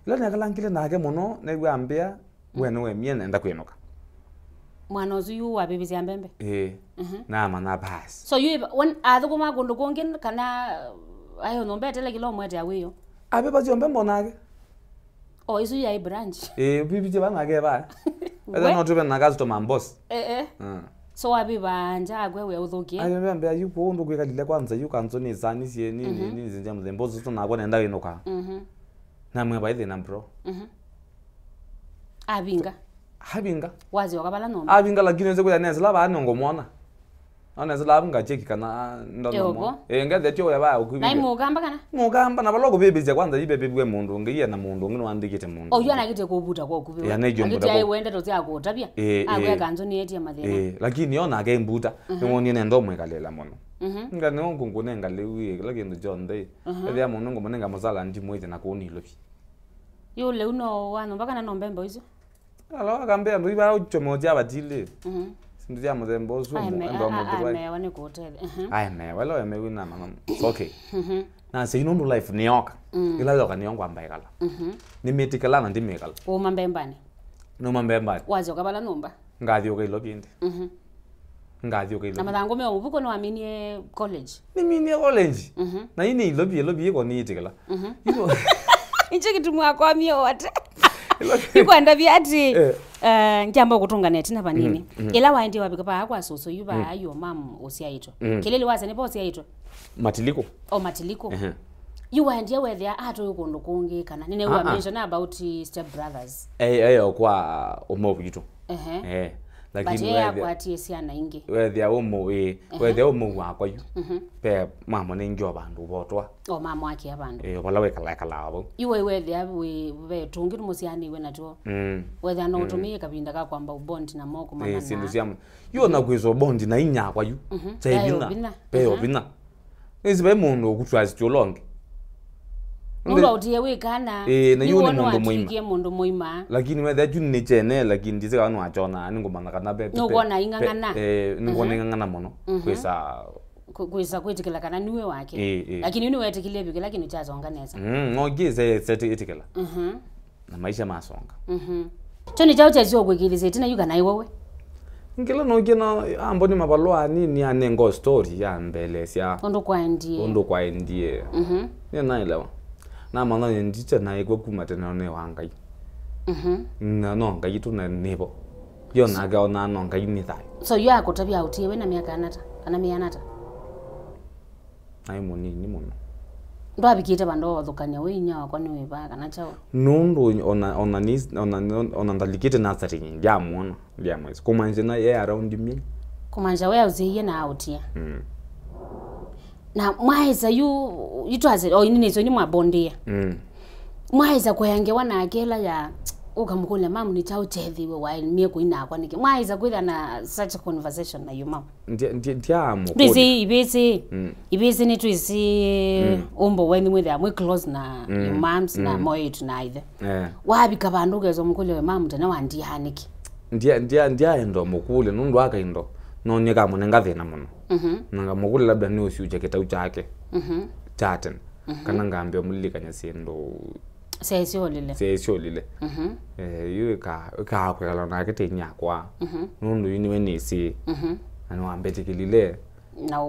ila nakalangile nake muno ne gwambia wene we mie nenda kwenoka mwana ozu wa bibi ya mbembe na mana pass so you when athu ma kundu konge kana ayo no betele kilo mwete aweyo abe bazi mbembo nake isu ya branch bibi je banake ba eza no tuve na customer boss so wabiba nja gwewe uthukie ayo mbembe ayuko ndo kwekalile kwanza yukanzo ni zani sie nini zinja mzembozo to nakona enda inoka na mwe ba ithina bro abinga wazi wakabala nomba abinga lakini nze kuya neza laba anongo mwana aneza laba ngacheki kana ndono ngathe tyo yaba ukubi na imugamba kana mugamba na baloko bebeze kwanza ibe bwe mundu ngiye na mundu ngino andikite mundu yana kite kubuta kwa ukubi akiti ayi wenda to tsya kutabia akwe kanzo ni eti ya mathina lakini yona ake mbuta ngoni ne ndo mwekalela mono ngane ngongo nenga lewi lakini John day ebe ya mundu ngomone ngamazala ndi mwete na kuni lobi yo le uno wano mpaka na nombembo hizo alo akambia ndo iba uchomoja batile sindu ya mzembo zo ndo mudwa me wane ku hotel me wala me wina mama okay na se ino life ni yoka ila yoka ni yongwa mbaikala ni metikala na ndimekala o mambembani no mambembani wazi okabala nomba ngathi okilokinde ngathi okilokinde na mathango me ubuko no aminie college ni minie college na ini lobi iko ni itikala inje kitumwa kwa mio wote ikwanda byati njamba kutunga neti na banini ila waindi wabika pa kwa soso yuba ayo mam osiaito kelele waza ne bosi yaito matiliko you waindi whether ato yokondo konge kana nine wa mention about step brothers kwa omobito lakini wewe kwa TSA na ingi whether omo wakwa yu pe mama ningi abantu botwa mama wake abantu wala wekala abo iwe whether we tungiri musiani we nato whether no tumie kabinda ka kwamba bond na moko mama na sindu siam yo na kwezo bond na inya kwa yu chaibina pe obina izibe mundu okutwazi tolonge Nundu utie wikana na yuni mundu muima lakini whether juni ni chene lakini ndize kanu achona ningomana kana be nugona ingangana ningona ingangana mono kwisa kwetikela kana niwe wake lakini ni wetikile biki lakini chazonga neza ngogize setikela na maisha masonga choni chao chazio kwekilize tina yuga nayi wewe ngila no kena amboni mabaloa nini anengo story ya mbele sia ondo kwa ndie ni nailewa na mana ndicha na iko kuma tena ne wangai na no ngai tu na nebo yo na ga ona no ngai ni ethayu so yo akotabia utie we na miaka anata kana mianata ai moni ni mono ndo abikite bando thukania we inya wakwa ni wibaka na chao nundu ona ndalikite na tsari ngia muona ngia mwezi kumanje na ye around me kumanja we uziye na utia na mwaiza yu itwaze o ini nezo ni mwabondia mwaiza kweyangewa na akela ya ukamukule mamu ni chao chethiwe while mie kuina kwa niki mwaiza kwitha na such a conversation na you mom ndia mo ibisi ni twisi umbo weni mwithe amwe close na your moms na moyo na either wabi kabanduke zo mukule we mamu tena wandi haniki ndia endo mukule nundu aka endo no nyeka munenga thina muno nanga mukule labda ni usiuje kitau chake chaten kana ngambe mulikanya siendo sesio lile yu ka kwela na kete nyakwa nundu yini we nisi ano ambetikilile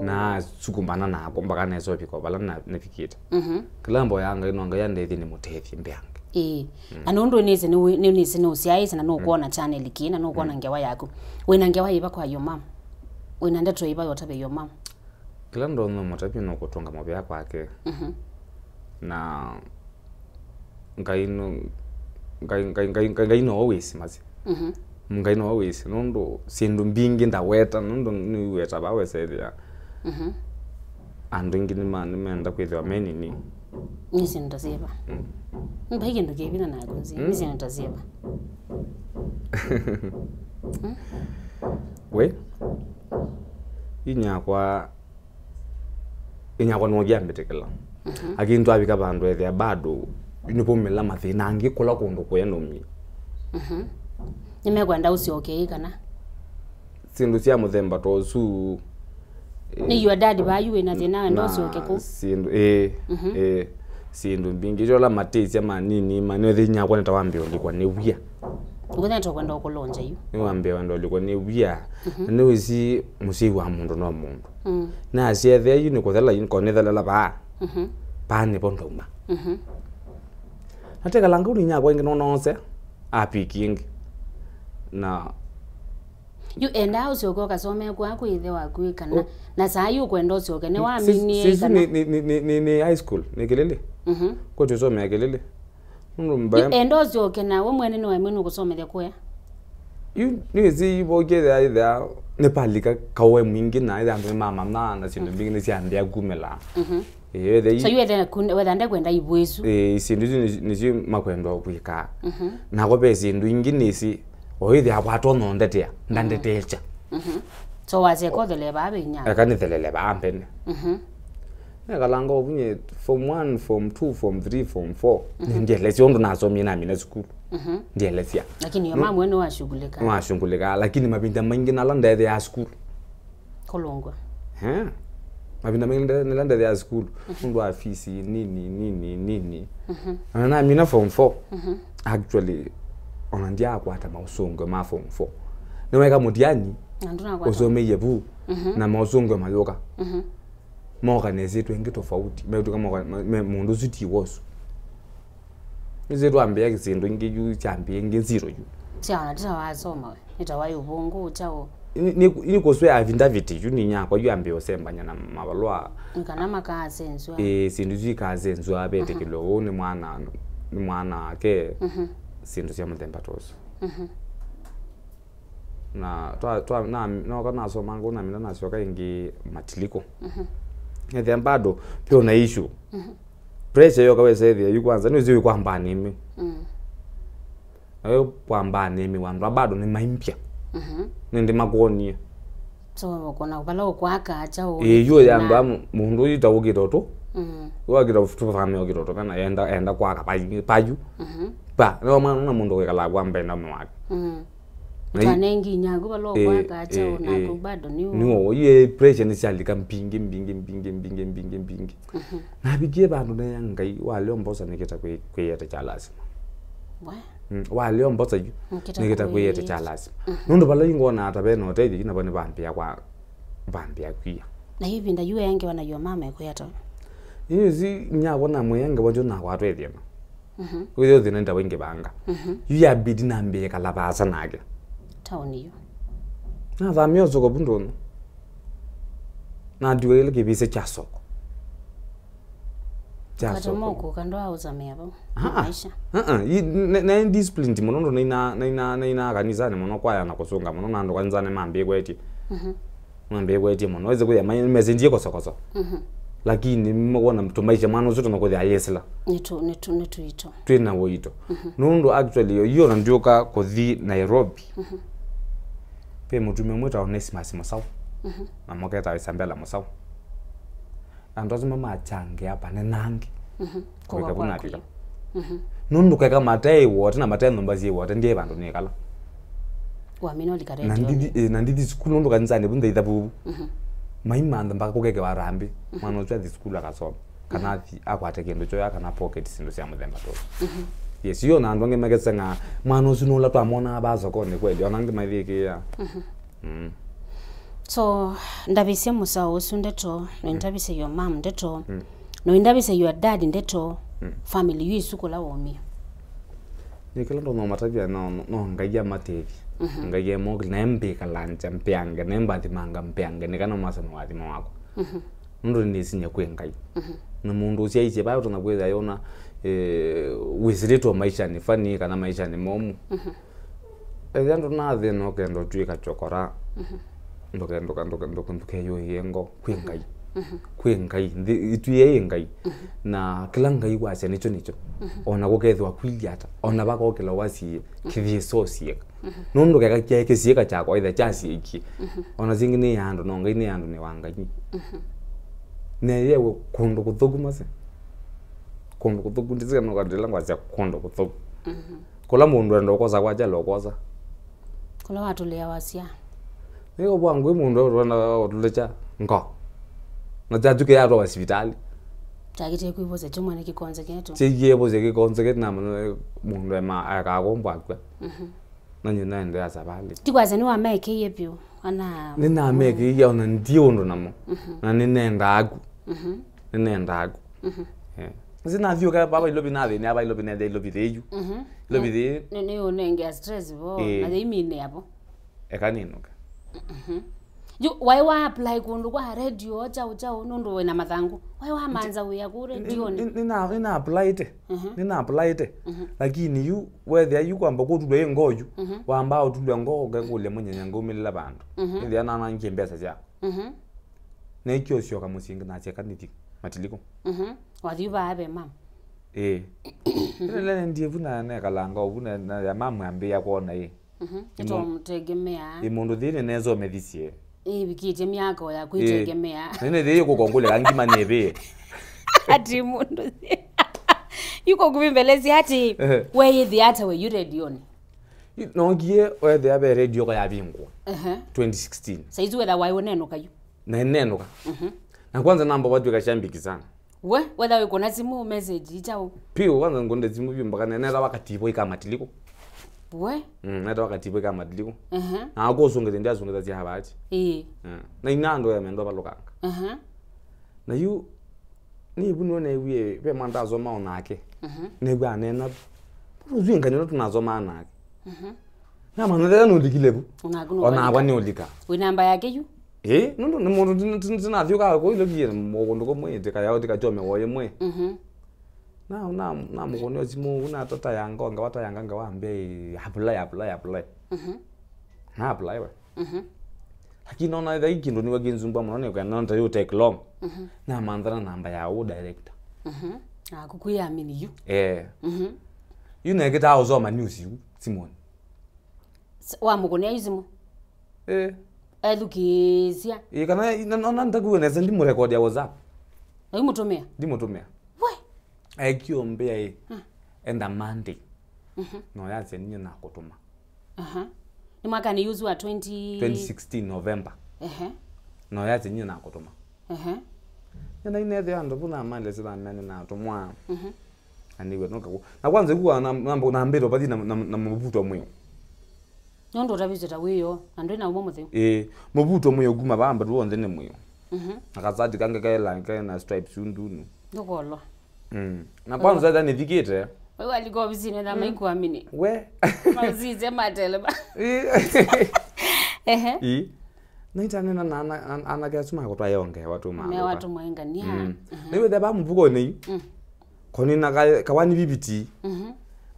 na sukumbana na mbaka nezo biko bala na fikita kilambo yanga inonga yande thini mutethi mbeange anundu nisi ni nisi no siaisa na no kuona channel kina no kuona ngewa yako wena ngewa iba kwa yo mama wena ndato iba yotabe yo mama kilando no motapi no kutonga mobe yako ake na ngai no always mazi ngai no always nundu sindu mbingi ndaweta nundu ni weta bawe sedia andu ngini man menda kwithwa menini nisi ndasiba mbege ndo kebina na kunzi nisi ndasiba we inya kwa no gyambetekela akintu abika bandu ethia bado inipomela mathina ngikula kundu kweno mi nimekwenda usioke kana sindu cia muthemba tosu ni your dad ba you na thina ndo usioke ku sindu sindu mbingi jola matesia manini manyo thinya kwa nitawambia ulikwa ni wia ngona to kwenda ukulonja yu ni wambia wando ulikwa ni wia ni wisi musi wa mundu no mundu na asiethe yu ni kuthela yin konethela ba pani pondoma nateka langa uri nyakwa ingi nonose apikingi na you enda usioke kasome kwa kuithe waku kana na saa yu kwenda usioke ne wa mini kana ni high school ni kelele ko tusome kelele you enda usioke na we mwene no amenu kusomethia kwa you ni zi boge there ne palika kawe mwingi na ida mama na sindu bingi ni siambia kumela so you whether ndakwenda ibwezu sindu nisi makwenda kwika na ko be sindu ingi nisi oithi abwato no ndetea ndandetecha so waze ko thele babe nya akani thelele bampene kalanga obunye form 1 form 2 form 3 form 4 ndiele siondu naso mina school ndiele sia lakini mama mwene washungulika lakini mabinda mangi nalanda ya school kolongwa mabinda mangi nalanda ya school ndo afisi nini na mina form 4 actually onandia kwata mausongo ma form 4 niweka mudiani usome yebu na mausongo mayoka moga nezetu engi tofauti metu kama mundu zuti wosu nizetu ambia kizindu ingi yu chambia ingi zero yu tiana tawasoma itawayi ubungu chao ni koswe avindaviti yu ni nyakwa yu ambia osembanya na mabalwa ngana makaze nzwa sindu zikaze nzwa abete kilo ni mwana ke sindu sia muthemba toso na no kana soma ngona mina nasioka ingi matiliko then bado pia una issue pressure yo kawese thia yu kwanza ni ziwi kwamba nimi ayo kwamba nimi wandu bado ni maimpya nindi makonie so kona bala kwaka acha o yo yamba mundu yitawukira to wakira futu fame wakira to kana enda kwaka paju ba no mwana mundu wekala kwamba enda mwaka Tanengi nyago balo kwaka acha na kubado niwo ye pressure ni shalika mpingi na bigie bandu na Ngai wale ombosa niketa kweyete cha lazima wale ombosa yu niketa kweyete cha lazima nundu bala ingona atabe no teji kina bane bambia kwia na hivi nda yu yange wana yo mama ekweta yizi nyago na mwenga bonjo na kwatu ethema kuyo thina nda wenge banga yu ya bidi na mbeka labasa nage town hiyo na thamio zoko bundono na ndiwe ile kibise cha soko kata moko kando auza meabo maisha na discipline mono na kanisa mono kwa yana kusonga mono nando kwanzane mambe kweti mambe kweti mono weze kuya message ko sokoso lakini mwana mtu maisha mwana zote nakothia yesla netu ito twina woito nundu actually yo ndioka kothi Nairobi pe mutume mweta Onesmus Masau mamoketa isambela Masau andozi mama achange hapa nenangi kwa kuna kika nundu kaka matai wote na matai nombazi wote ndiye bantu nekala wa minoli karete nandidi school nundu kanzane bunda ithabu maimanda mpaka kokeke warambi mwana ucha di school akasoma kanathi akwate kendo choya kana pocket sindo sia muthemba to yes yo na ndonge magetsenga mwana usino la twamona abazo kone kweli ona ndi mathiki ya so ndabise musa usundeto no ndabise your mom ndeto no ndabise your dad ndeto family yisukola womi nikela ndo no matabia no ngaya matevi ngaya mo na mbeka lanja mpianga nembathi manga mpianga nikana masano wathi mawako ndo ndisinya kwengai na mundu usia iche bayo tunakweza yona wisileto maisha ni fani kana maisha ni momu ndo na theno kendo twika chokora ndo keyo yengo kwengai kwengai ituye ngai na kila ngai wacha nicho ona gukethwa kwiliata ona bakokela wasi kithiesosie nundu kaka kesieka chako either chasi iki ona zingine yando no ngai ne yando ne wangai ne yewe kundu kuthuguma se kundu kuthugu ndizika no kadela ngwacha kundu kuthugu kola mundu ndo koza kwaja lokoza kola watu lea wasia Ego bwangu mundu rona otulecha ngo na jajuke ya ro hospitali tagite kuiboze chomwana kikonze keto chiyeboze kikonze keto na mundu ema akagombwa kwa na nyina ndo yazabali tikwaze ni wa make yepyo ana nina make ya ona ndio ndo namo na ninenda aku ninenda aku zina vyo ka baba ilobi na ni aba ilobi na de ilobi deju ilobi de ni onenge stress bo na de imine yabo ekaninuka you why wa apply kundu kwa radio chao nundu wena mathangu why wa manza uya ku radio nina apply it lakini you whether you kwamba kutulwe ngoju wamba utulwe ngoga kule munyanya ngomilila bantu ndi ana nanke mbesa ja na ikyo sio kama musinga na cheka niti matiliko wadi ba abe mam ile ndiye vuna na kalanga vuna na ya mamu ambe ya kuona ito mtegemea imundu thine nezo medhisie bikite myako ya kuitegemea nene thiye kukongole ngima nebe ati mundu yuko kubimbelezi ati weye the ata we you radio ni no gie we the abe radio kwa yabingwa 2016 saizi whether why unenuka yu na nenuka na kwanza namba watu kashambiki sana whether we kona simu message ichao pio kwanza ngonde simu bimbaka nena wakatipo ikamatiliko nada wakatipo ikamatiliko na akosongeze ndiazongeza zi habati na inando ya mendo balokanga na yu ni bunu na ewie pe manda azoma onake ne gwa nena uzwinga nyo tunazoma nake na manada no likilebu ona abani olika we namba yake yu nundu ni mundu tinathiuka ko ilogie mogondo ko mwete kaya otika chome woye mwe na mugonyo simu una tota yanga nga wata yanga nga wambe apply na apply wa lakini ona ida ikindo ni waginzumba mwana kwa nanta you take long na mandana namba ya o director kukuamini yu you negeta uzoma news yu Simon wa mugonya izimo edukizia kana nona ndakuwe ndi mu record ya WhatsApp ndimutumia we aikiombea enda Monday no yaze ninyo na kutuma ni mwaka ni yuzu wa 2016 November no yaze ninyo na kutuma na inethe ando buna mande sila mene na tumwa aniwe noka na kwanza kuwa nambo na mbero badi na mabuto mwe nondo tabizeta wiyo ando ina umo muthe mabuto mwe guma bamba ruonde ne mwe akazadi kanga kaela na stripes undunu ndokolo na kwanza dani vikite wewe alikuwa bizini na maikuamini we mauzize matele ba naitanena na anagasuma ko twayonge watu mama me watu mwenga ni ha niwe da ba mvuko nei koni na kawani bibiti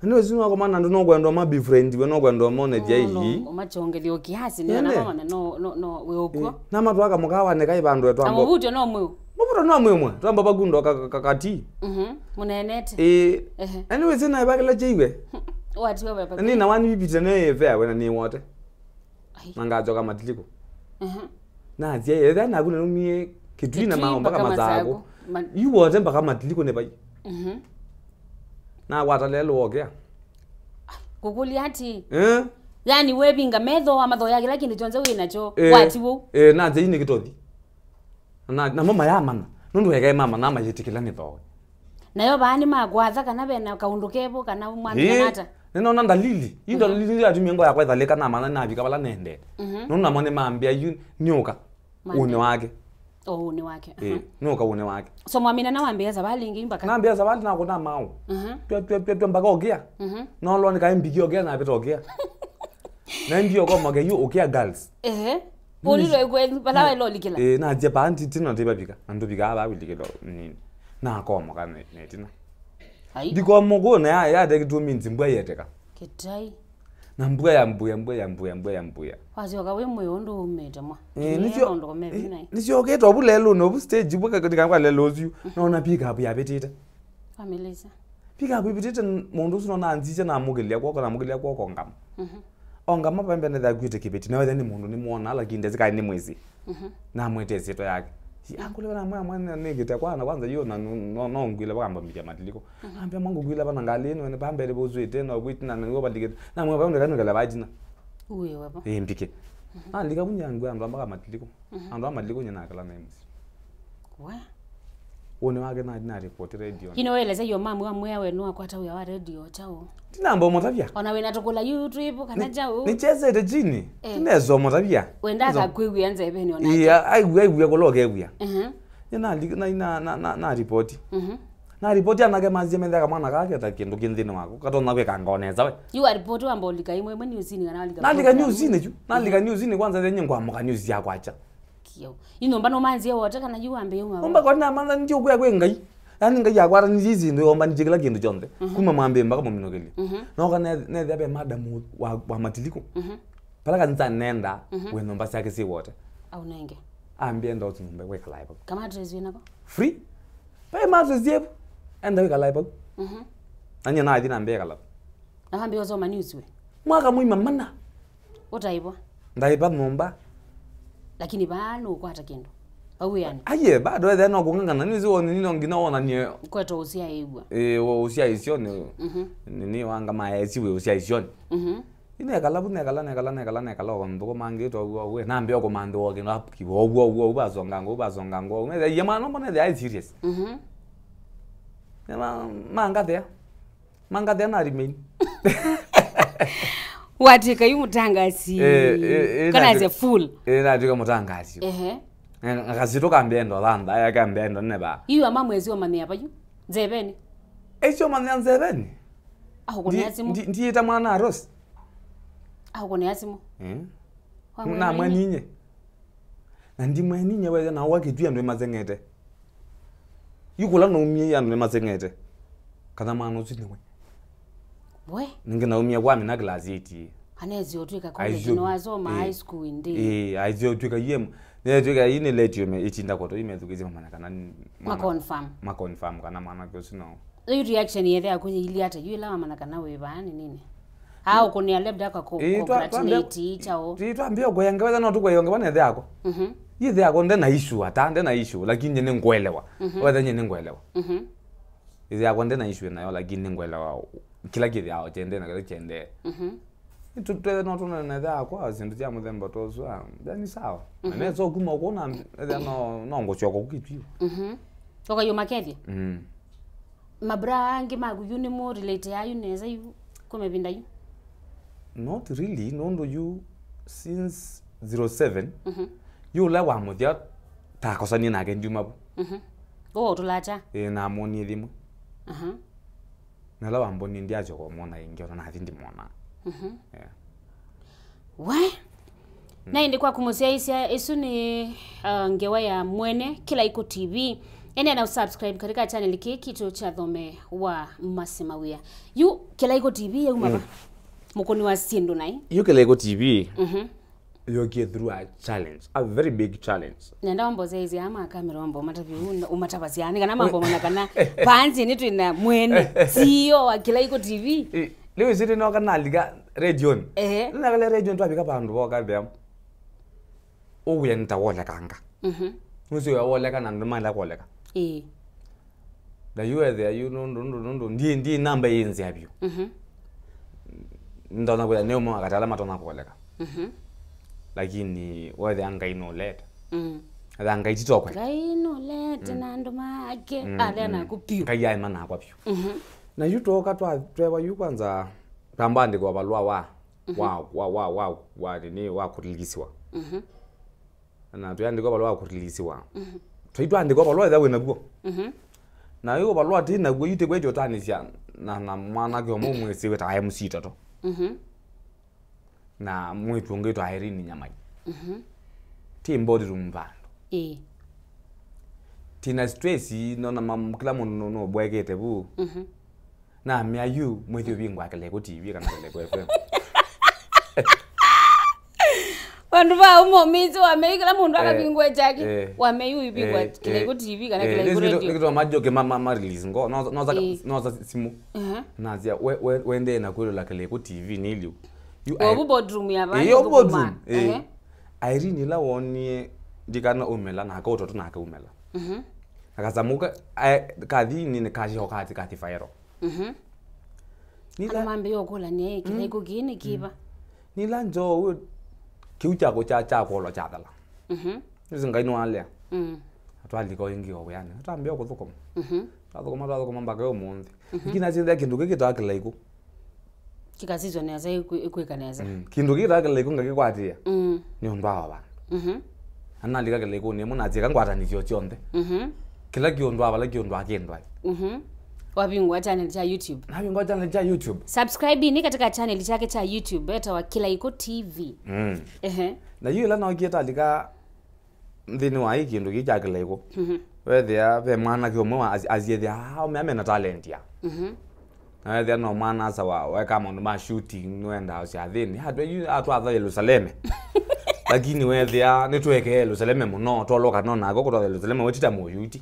niwe zinu ko mana ndo gwendo ma be friend we no gwendo mo ne dia yi omachongelio kiasi ni na mama no we okwo na matu aka mukawa ne kai bandu etu ambo amubuto no mwe mubuto no mwe twamba bagundo kakati munenete anyway zina ibakela jiwe wati wewe papa ni na wani bibiti ne fair we na ni wote mangajo kama tiliko na dia yeda na kuna numie kitui na maau mbaka masaku iwote mbaka matiliko ne bai na wata lelo ogea kukuli hati yani webinga medho wa madho yake lakini tonze we nacho wati wo na je ni kitothi na mama ya mana nundu hega mama na mayitikila ni tho nayo bani magwatha kana bena kaundukepo kana mwana nata neno nanda lili indo lili ati miengo ya kwetha leka na mana na bika bala nende nundu mone mambia yu nyoka une wake une wake nyoka une wake so mwamina na wambia zabali ingi mbaka na ambia zabali na kuna maau twa mbaka ogea no lo ni ka mbigi ogea na beto ogea na mbio ko mage yu ogea girls polilo ekwe bala wa lo likila na je ba anti tino te babika ando bika ba wilikelo nini na ko mo ka netina ndiko mogo na ya de kitu minzi mbwa yeteka kitai na mbwa ya mbuya wazi wakawe moyo ndo umeta mwa nisio ndo komevi nai nisio ke to bulelo no bu stage buka katika kwa lelo ziu naona pick up ya betita familia pick up betita mundu sino na anzije na mugelia kwa ngam ongama pembe ne da kwite kibeti na wethe ni mundu ni muona lakini ndezika ni mwezi na mwete zito yake akule na mwana negeta kwana kwanza hiyo na no ngwile bakamba mbija matiliko ambia mwangu gwila bana ngaleni wene pambele bozwete na bwiti na ngo baligeta na mwe baunde kanu kala bajina uwe wabo mbike lika kunyangu ando ambaka matiliko ando amatiliko nyana kala na msi wa one wage na report radio kino weleza yo mamu wa mwewe no akwata uya wa radio chao tinambo motavia ona wena tokola YouTube kana jao nicheze de jini tinezo motavia wenda ka kwigwi anza ebeni ona iya aiwe ko loge egwia na report na report anage mazie mendaka mwana kake takindu kinthini wako katona kwe kangoneza we you are report wa mbolika imwe mwe newsini kana alika nalika newsini ju nalika newsini kwanza zenye ngwamuka news ya kwacha kiyo inomba no manzi wote kana you ambe yuma omba kona manza ndio kuya kwe ngai yani ngai ya kwara nizizi ndio omba njikila kindu jonde kuma mwambe mbaka muminokeli no kana ne dhabe madam wa matiliko pala kanza nenda we nomba sake si wote au nenge ambie ndo tumbe we kalaiba kama address yena ko free pay matters yep enda we kalaiba anya na idina ambe kalaiba na ambe ozo ma news we mwaka muima mana otaibo ndaiba nomba lakini bano kwata kendo bawe yani aye bado wethe no kungangana nizi woni nino ngina wona nie kweto usia igwa wo usia isio ni wanga maesi we usia isio ine kala ko ndo mangi to we na mbio ko mando wo ngina wo bazonga ngo ne yema no mone they serious manga there na remain watika yu mutangaasi kana ze full na tika mutangaasi ngazito kambendo landa ya kambendo neba yu ama mwezi wa mami apa yu zebeni echo manya zebeni aho kone asimu ndiita mwana aros aho kone asimu na mwaninye na ndi mwaninye wewe na wakitui ndo mazengete yukula no umie ya ndo mazengete kana mano ziniwe we ngina umie kwa mina class 8 anezi otwika college no azoma high school indi aizi otwika yem ne twika yini let me ichinda koto imethukizi mama kana ma confirm kana mwana kusino iyo reaction yethe akunye ili hata yula mama kana we bani nini au kunia labda kwa congratulate chao twambia kwa yanga wetha no tukwa bana yako yithe yako ndena issue ata ndena issue lakini nyene ngwelewa wetha nyene ngwelewa yithe yako ndena issue nayo lakini ngwelewa kila kitu yao chende na kile chende tutwe no tuna na kwa zindu ya muthemba tozo yani sawa na so kuma kuona no ngochoko kukitwi toka yo makethi mabrangi maguyuni mo relate yayu neza yu kumebinda yu not really no you since 07 you la wa muthia ta kosani nake nduma go tulacha na moni thimu na lawa mboni ndiacho kwa mona ingi ona hathindi mona we na indi kwa kumusia isia isu ni ngewa ya mwene KILAIKU TV. Ene na subscribe katika channel kitu cha Thome wa Mawia. You KILAIKU TV ya umaba mukoni wa sindu nai. You KILAIKU TV you get through a challenge, a very big challenge. Nenda mambo zaizi ama kamera mambo matavi umatabaziani kana mambo manakana panzi nitu ina mwene CEO wa KILAIKU TV. Leo ziti no kana liga region. Na kale region twabika bandu boka them. Uya nitawola kanga. Musi ya wola kana ndimala koleka. Da you are there you no ndi number yenzi yabyo. Ndona kwa neo mwa katala matona koleka. Lakini whether Ngai no let. Ngai titokwe. Ngai no let na ndoma ake ale na kupio. Ngai ya mana kwa pio. Na yutoka twa yu kwanza rambande kwa balwa wa ni wa kurilisiwa. Na tuyandikwa balwa kurilisiwa. Twitwandikwa balwa tha wena guo. Na yo balwa tina guo yite kwejo tanisia na mwana ke omwe siwe ta MC toto. Na mwitu ngeto airini nyamai. Timbodi rumbando. Tina stress no kila mundu no bwegete bu. Na mia yu mwitu bingwa KILAIKU TV kana KILAIKU FM. Wandu ba umomizi wamekila mundu akabingwa chake wameyu ibingwa KILAIKU TV kana KILAIKU radio. Ngizo majoke mama release ngo no simu. Nazia wende na kwelo la KILAIKU TV nilio. Obu boardroom ya bani. Yo boardroom. Irene la woni dikana umela na ka utoto na ka umela. Akazamuka kadhi ni kaji hokati kati fairo. Nila mambe yokola ni KILAIKU gini kiba. Nila njo kiucha ko cha polo cha dala. Ngai no ale. Atwali ko ingi ho yani. Atambe ko thukoma. Thukoma mbaka umunthi. Ikina zinda kindu kikita KILAIKU. Kikazizwa neza ikwekaneza. Kindu kikita KILAIKU ngakikwatia. Ni ondwa wa. Analika KILAIKU ni munaje kangwata ni chonde. Kila kiondo abala kiondo akendwa. Wabingwa channel cha YouTube. Wabingwa channel cha YouTube. Subscribe ni katika channel chake cha YouTube eta wa KILAIKU TV. Na yula na kieta lika ndini wa hiki ndo kicha KILAIKU. Whether be mwana kiomo aziethe how me amena talent ya. Na there no mana sawa wa kama ndo ma shooting nwenda ausya thini hatu atha Yerusalem. Lakini whether netweke Yerusalem muno toloka no nako kutwa Yerusalem wetita moyuti.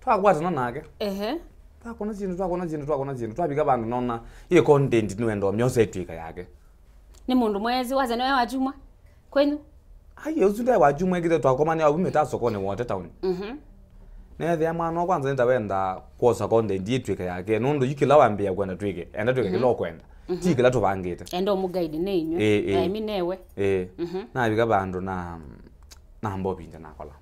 Twakwata no nake. Twakona zindu twabika bandu nona iye content nwenda omyoso etwika yake. Ni mundu mwezi waza nawe wajumwa kwenu? Hayi uzunda wajumwa ngide twakomani abumeta sokone wote town. Na the amano kwanza nenda wenda kosa content etwika yake nundu yikila wambia kwenda twike enda twike kilo kwenda. Tikila to bangete. Endo mu guide nenyu. I mean newe. Na bika bandu na mbo binja nakola.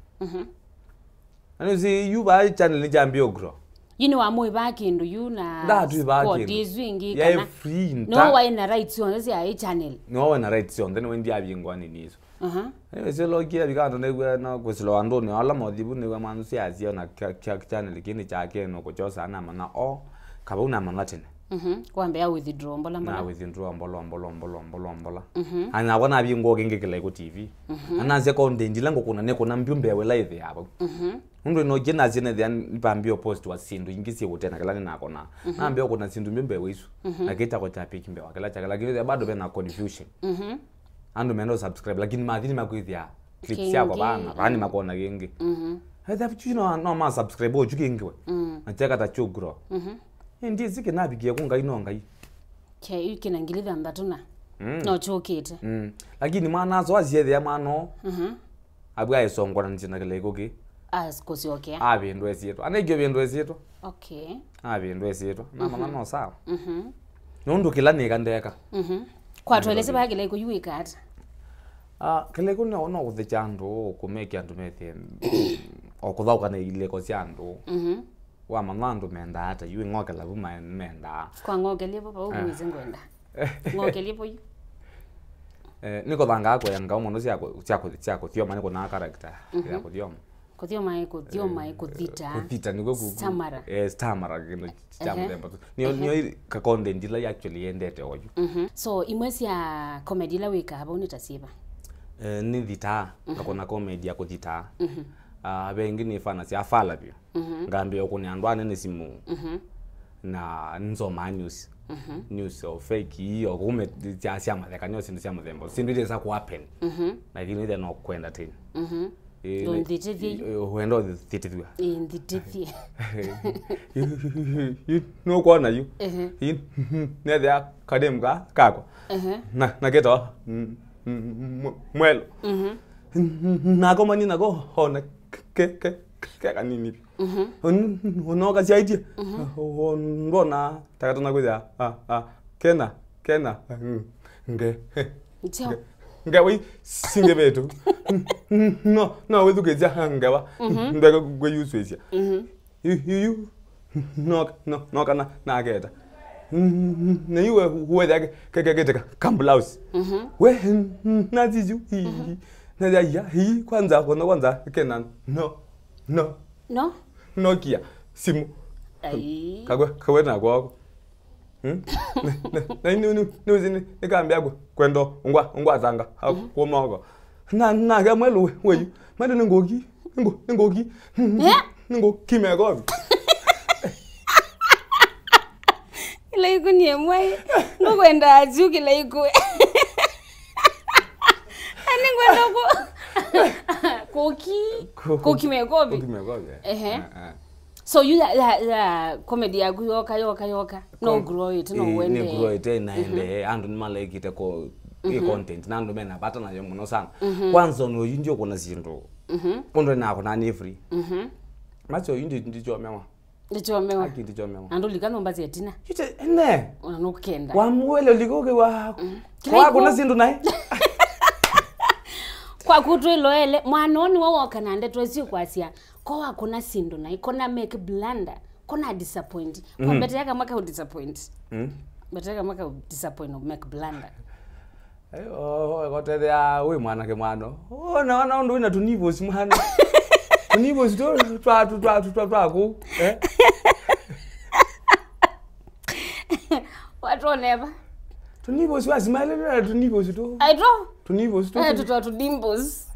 Ano si you ba channel ni jambio grow. Yini wa moyo bakindu you na sport izwingi kana. Yeah, free. No wa ina rights on this ya channel. No wa ina rights on then when dia bingwa ni nizo. Se logia bikando ne na kwesilo andoni ala modibu ne manu si azio na channel kini chake no kuchosa na mana kaba una manatene. Kwambe ya withdraw mbola. Na withdraw mbola. Ana wana bingo genge KILAIKU TV. Ana ze content lango kuna ne kuna mbyumbe we live yabo. Mundu no jena zene then bambio post wa sindu ingisi kutena kala nako na. Na ambio kuna sindu mbyumbe wesu. Akita kwa topic mbe wakala chakala lakini bado bena confusion. Ando mendo subscribe lakini mathini makwithia clips yako bana bani makona genge. Hata vitu no ma subscribe o jukingwe. Achaka ta chugro. Indi zike nabigiye kungai no ngai. Ke yikina ngilitha mbatuna. No chokete. Lakini mana zo aziethe ya mano. Abwa isongora ntina KILAIKU ki. Kosi okay. Abindu esieto. Anegyo bindu esieto. Okay. Abindu esieto. Na mama no sawa. Nundu kila nika ndeka. Kwa twelese ba KILAIKU yuikata. KILAIKU no kuthichandu kumeki andu methi. Okuthauka na ile ko ciandu. Wa manando menda hata yu ngokela buma menda. Kwa ngokele baba ubuize ngwenda. Ngokele boyu. Niko thanga ko yanga umuntu cyako thioma niko na character ya kudioma. kuthio mai kuthita niko stamara stamara kino cha muthemba ni ka content ila actually endete oyu so imwesi ya comedy la wika haba unitasiba ni thita akona comedy ya kuthita bengi ni fana sia fala bio ngambe okuni andwane ni simu na nzoma news of fake hiyo kume sia matheka nyo sindu sia muthemba sindu ile za ku happen lakini ile no kwenda tena Wendo thitithua. Thitithia. No kuona yu. Ne dia kadem kako. Na geto. Mwelo. Na ko mani na go hona ke kanini. Unoka si idea. Ndona takata na kuja. Kena. Chao. Ngawi singe betu. No we duke ngawa. Ndaka gwe yuswesia. You no kana na ageta. Na yuwe huweza ke kamblaus. We na ziju. Na ya hi kwanza kena no kia simu. Kagwe na kwako. Na ni nikambe yako kwendo ungwa zanga kwa mogo na ga mwelu weyu made ngogi ngo kimego Kilaiku ni mwai ngokwenda aju kilaiku ani ngwendo ko kimegobi so you that comedy yagu yoka no grow it no wende ni grow it na ende andu ni malekite ko content nandu mena pata na yo muno sana kwanza no yinjo kona zindu ondo na ko na ni free macho yindi ndicho mewa ndicho mewa andu likano mbazi etina yite ene ona nokenda wa mwele likoke wa kwa kuna zindu nae kwa kutwelele mwanoni wawoka nande twesi kwasia kwa kuna sindu na ikona make blunder kona disappoint kwa bete yaka mwaka disappoint bete yaka mwaka disappoint make blunder gote ya we mwana ke mwano na ndo ina tunivo simwana tunivo sto twa what never tunivo swa smile na tunivo sto I draw tunivo sto to dimples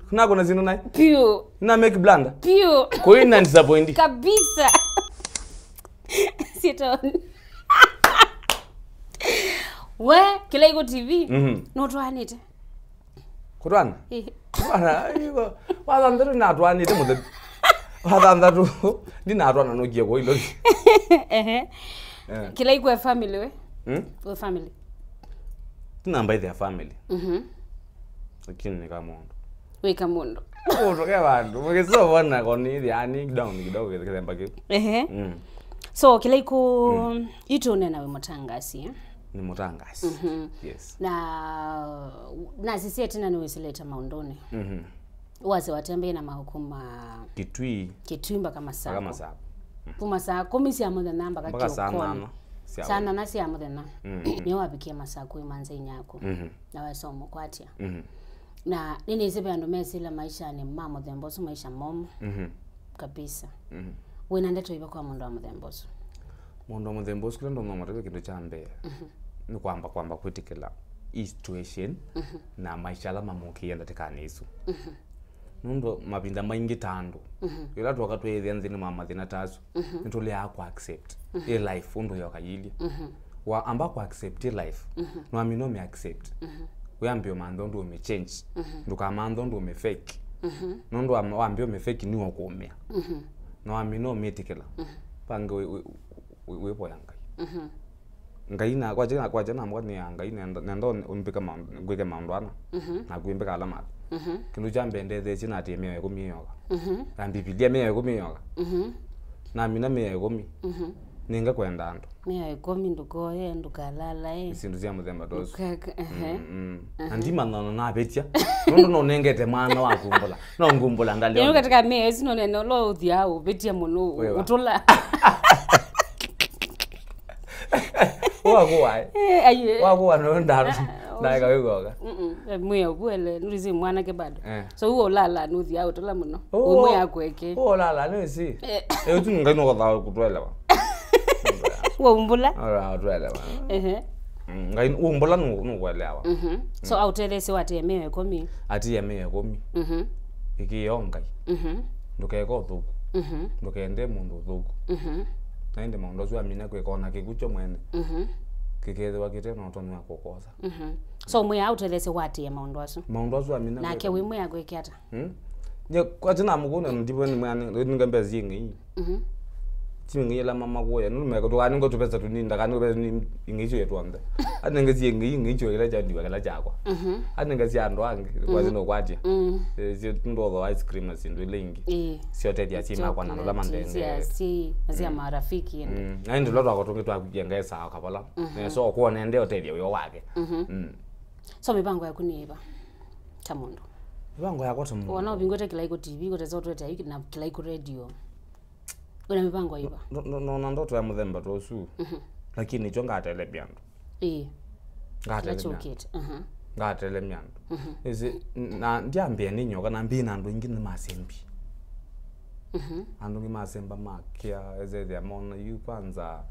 kuna kona zino nai pure na make blunder pure ko ina disappoint kabisa sito we KILAIKU TV no twanite kutwana iko wadandru na twanite mudde wadandru ndinatwana no giye ko ilo KILAIKU family we we family tinamba ile family lakini ni kama ndo we kamundo utoke bantu mwezo bona koni yani kidogo kizemba kipo so KILAIKU itone nawe mutangaasi ni mutangaasi yes na sisi tena ni wesileta maundoni waze watembe na mahukuma kitui mbaka masaku kuma saa 10 sia mothe namba mpaka sana na sia mothe na ni wabikie masaku imanza inyako na wasomo kwatia na nini zibe ando mesila maisha ni mama themboso maisha mom kabisa wena ndeto iba kwa mundu wa muthemboso kule ndo mwamatebe kindu cha mbele ni kwamba kwitikila situation na maisha la mamukienda tekanisu nundo mapinda maingi tando ila twakatwethia nthini mathina tasu nitule akwa accept e life undo yakayili wa amba kwa accept e life no amino me accept we ambio mandondu me change nduka mandondu me fake nundo ambio me fake ni wakomea no amino metikila pange we poyanga Ngai na kwa jena mwani ya Ngai nendo umpika gweke maundwana na kuimbeka alama kindu jambe ndeze china ati mewe kumiyoga na bibilia mewe kumiyoga na mina mewe kumi ninga kwenda ando mewe kumi nduko ndukalala sindu cia muthemba tosu andima na betia ndo no nengete mwana wa kumbula no ngumbula ndali yenu katika mewe sino neno lo uthia ubetia muno utola Wakwa. Aye. Wakwa no ndaru. Ndaiga wigoga. Mwe obwele nurizi mwana ke bado. So uwo lala nuthi out la muno. Umwe akweke. Uwo lala nisi. Etu ngino kotha kutwelewa. Wo umbula? Ora kutwelewa. Ngai umbula no kwelewa. So autelese wati emewe komi. Ati emewe komi. Iki yongai. Ndukeko thuku. Ndukende mundu thuku. Nainde maundu acio amina kwikona kigucho mwene. Kikethwa kitena utoni akokosa. So mwe autelese wati maundu acio. Maundu acio amina. Nake wi mwe akweke ata. Ye kwatina muguna ndibo ni mwana ningambe zingi. Timingi la mama kuya numeko tukani ngo tupesa tuninda kani ngo ingicho yetu ambe. Anenge zingi ingicho ila jadi wakala chakwa. Anenge si ando ange kwazi no kwaje. Si ndo ice cream na sindu lingi. Sio tedi asima kwa nalo la mandenge. Si azia marafiki ende. Ngai ndo lwa kwatonge twa kujenga sawa kapala. So ko nende otedi yo wake. So mipango ya kuniiba. Tamundo. Mipango ya kwata mundu. Wana ubingote KILAIKU TV kote zote ethayu na KILAIKU radio. Una mipango iba. No ndoto ya muthemba tosu. Lakini cho ngatele byandu. Ngatele. Ngatele myandu. Isi na ndiambia ninyo kana mbina ndo ingine masembi. Ando ngimasemba makia ezede amona yukwanza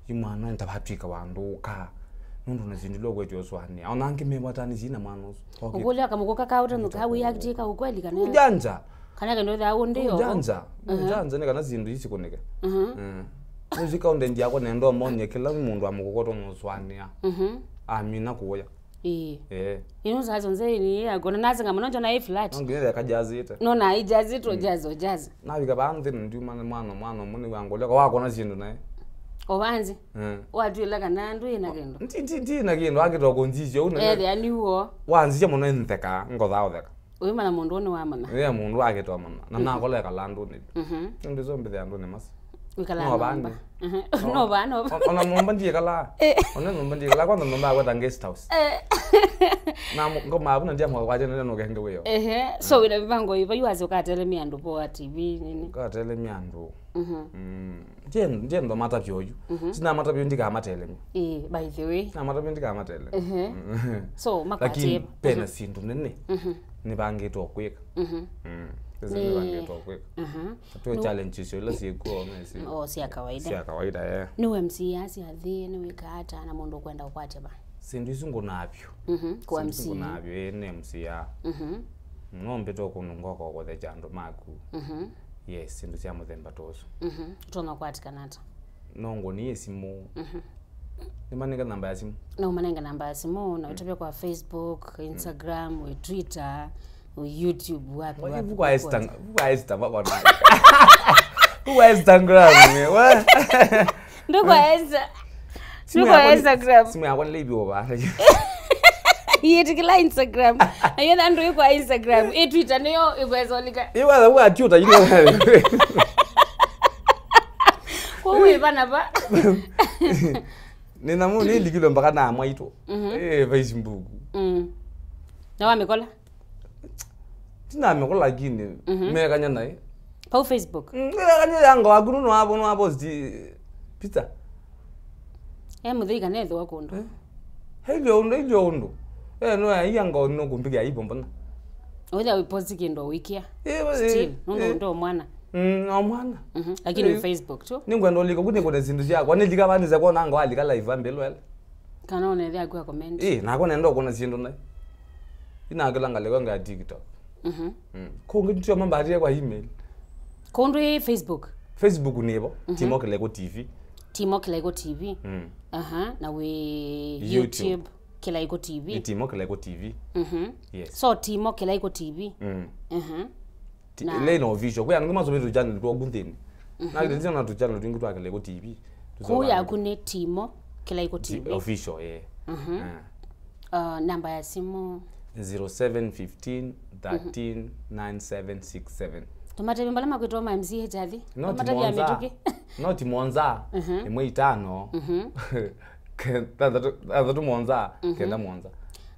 yumwana ntabapika wanduka. Nundu nazindilo kwejo swani. Aona ngime watani zina manusu. Ukule akamukoka kauta nukawi yaktika ukweli kana. Ujanja. Kana kendo thawo ndio. Ujanja ne kana zindu isi kunike. Muzika onde ndiako nendo monye kila mundu amukokoto muswania. Amina kuya. Inoza zonze ni yagona nazi ngamononjo na flat. Ngire kajazita. No na ijazito jazo. Na bika bandi ndi mwana muni wangole kwa wako na zindu naye. Obanzi. Watwila kana ndu ina kendo. Ndi na kendo akitoko njisho una. Yani uwo. Wanzije muno ntheka ngotha otheka. Uima na mundu ni wamana. Mundu akitwa mana. Na nakoleka landu ni. Ndizo mbithe andu ni mas. Wikala. No bandi. No bano. Ona momba ndiye kala. Ona momba ndiye kala kwanda momba kwa guest house. Na ngoma abuna ndiye mwa kwaje no genge weyo. So wina mipango iba yuaze ukatele miandu po TV nini. Katele miandu. Je ndo mata byoyu. Sina mata byo ndika amatele. By the way. Na mata byo ndika amatele. So makwati pena sindu nene. Ni bange to kweka. Ni bange to kweka. To challenge sio la siku onesi. Si ya kawaida. Si ya kawaida Ni MC asi athi ni wikata na mundu kwenda ukwate ba. Sindu isungo nabyo. Kwa MC. Sindu nabyo ene MC ya. Ngombe to kunungoko kwa the jando maku. Yes, sindu sia muthemba toso. Tona kwatika nata. Nongo ni esimu. Ni manenga namba ya simu. No manenga namba ya simu na utapia kwa Facebook, Instagram, we Twitter, we YouTube wapi. Kwa Instagram baba. Kwa Instagram me. What? Ndo kwa Instagram. Simu yako lebi oba. Yetikila Instagram. Ayenda ndo kwa Instagram. Twitter niyo ibezolika. Iwa wa tuta yino. Kwa bana ba. Nina mu ni ligilo mbaka na amaito. Facebook. Na wamekola? Tina amekola gini. Mekanya naye. Pa Facebook. Kanya yango agunu no abo zi pizza. Muthika netho wakondo. Hello ndo. No yango no kumpiga ibo mbona. Oya wiposti kindo wikia. Still ndo mwana. Mwana. Lakini Facebook tu. Ningwendo liko kuti kone zindu zako. Anelika bani za kona ngo alika live ambelwela. Kana one ya kwa comment. Nako nendo kona zindu naye. Inakela leko nga TikTok. Ko ngithiwa mamba ati kwa email. Kondo Facebook. Facebook nibo. KILAIKU TV. KILAIKU TV. Na we YouTube. KILAIKU TV. KILAIKU TV. Yes. So KILAIKU TV. Leno visual. Kuya ngima zobe channel to oguntheni. Na ngithiwa na to channel twingi twa KILAIKU TV. Kuya kune KILAIKU TV. Official Namba ya simu 0715 13 9767. Tomate mbala makwito ma MC hetathi. Tomate ya mituki. Not Monza. Imwe 5. Tatu Monza, kenda Monza.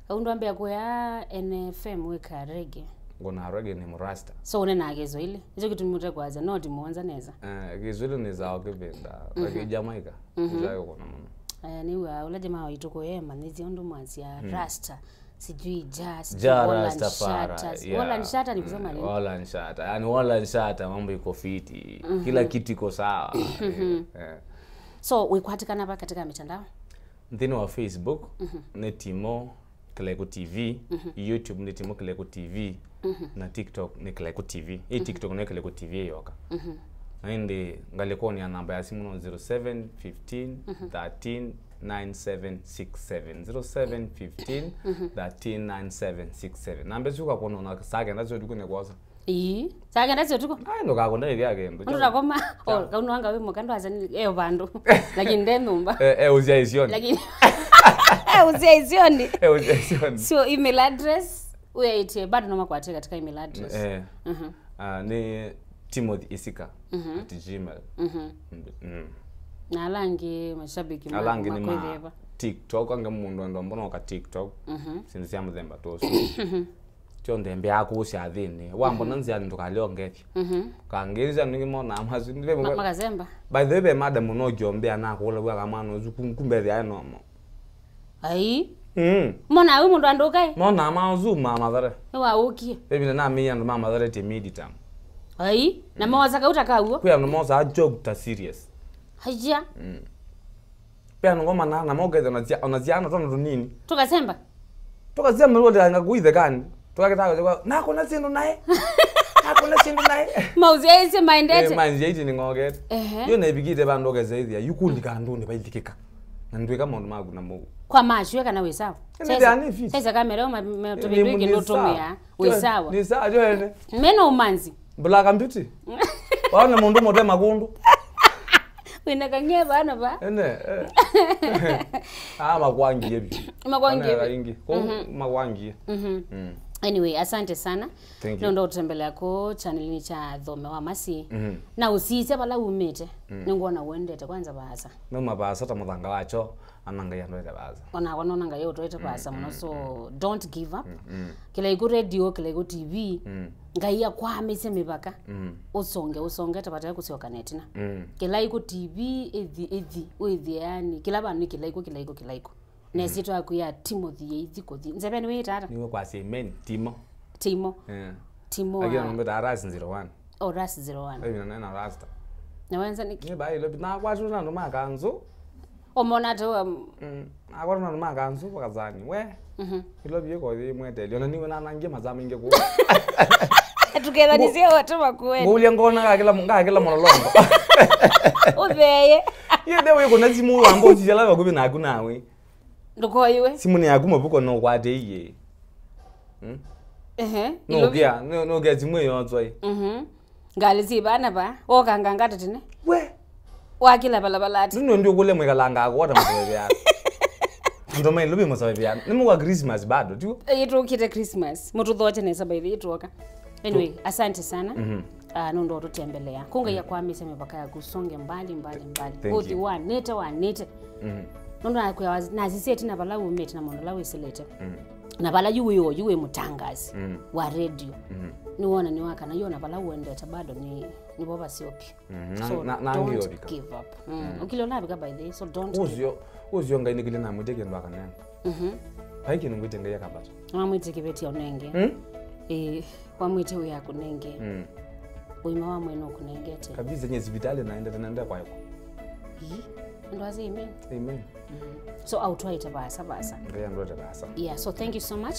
Kaundo ambia kwa NFM weka reggae. Ngona reggae ni mrasta. So une nagezo ile. Hizo kitu mute kwaza not Monza neza. Gezo ile neza okebenda. Like Jamaica. Njayo kona mama. niwa ula jamaa waituko yema nizi ondu mwanzi ya rasta sijui jazz wala nshata ni kusema nini? Wala nshata. Yani wala nshata mambo iko fiti. Kila kitu iko sawa. So wikuhatikana hapa katika mitandao? Nthini wa Facebook Netimo KILAIKU TV, YouTube Netimo KILAIKU TV, na TikTok ni KILAIKU TV. Hii TikTok ni KILAIKU TV yoka. Indi ngalikoni ya namba ya simu 07 15 13 9767 07 15 13 9767. Namba chuka kono na sage ndacho tukune kwaza. Sage ndacho tuko? Ndo kakonda hivi yake ndo. Ndo takoma kaunwanga we mukando azani bandu. Lakini ndemumba. Uzia isioni. Lakini uzia isioni. Uzia isioni. So email address uyaite bado noma kwate katika email address. Ni timothy.isika@gmail. Na alangi mashabiki alangi ni ma TikTok anga mundu ndo mbona ka TikTok sinzi ya mudhemba toso tyo ndembe yako usiathini wambo nanzi ya ndo kaleo ngethi kangeza ningimona amazi ndive magazemba by the way madam no jombe anakola bwa kamano uzukumbe ya nomo ai mona we mundu andokai mona amazu mama thare wa uki baby na mimi and mama thare te meditam ai na mawaza kauta kawo kwa na mawaza joke ta serious hajia pia ngoma na mogeza unaziana tono nini tukasemba wote angakuithe kani tukakitaka nako na sindu naye mauzi yaise mindete manzi yaiti ni ngogete yo na ibigite bandu ogezethia yukundi kandu ni baithikika na ndweka maundu magu na mugu kwa mashwe kana we sawa sasa kamera umetubiriki ndo tumia we sawa ni sawa jo ene meno umanzi black and beauty waona mundu mote magundu wina kangye bana ba ene makwangi yebi makwangi anyway asante sana ndo utembelea ko channel ni cha Thome wa masi na usise bala umete ngona uendete kwanza baza no mabasa ta muthanga wacho ananga yandoete baza ona nga yo toete baza muno so don't give up KILAIKU radio KILAIKU TV Ngai yakwa mise mibaka usonge tapata kusioka netina KILAIKU TV ethi yani kila bantu ni KILAIKU nesito akuya Timothy yithikothi nzebeni we tata niwe kwa semen Timo Timo agia nombe ta ras 01 ras 01 ebi na rasta na wenza niki ni bai lo na kwa tuna ndo makanzo omona to akwa tuna ndo makanzo bakazani we ilo biye ko mwete liona niwe na nange mazama inge ko tukeza nisiye watu bakuweni nguli ngona kila monolongo ubeye yede we ko nazimu ambo tijala bakubi na kunawe ndoko iwe simuni yakuma buko no kwate iye no gya zimwe yotsoi ngali zibana ba okanganga tine we wakila balabalati ndio kule mwekalanga akota msabe yako ndo mai lobi msabe yako nimu wa Christmas bado tu yetu kite Christmas mutu thoche nesa by the yetu anyway asante sana ndo tutembelea kunga ya kwa mise mibaka ya kusonge mbali oti wanete nondo akwa naziseti na bala umeti na mondo lawe selete na bala yuwe mutangaasi wa radio niwona niwaka na yona bala uendeta bado ni boba siopi so don't give up ukilona bika by the so don't uzyo ngai nikile na muteke mbaka nene haiki ngwite ngai yakabata amwite beti onenge wamwite we yakunenge uima wa mweno kunengete kabisa nye hospitali naenda kwa yako ndo azi amen so outwaite basa ngai ndo basa yeah so thank you so much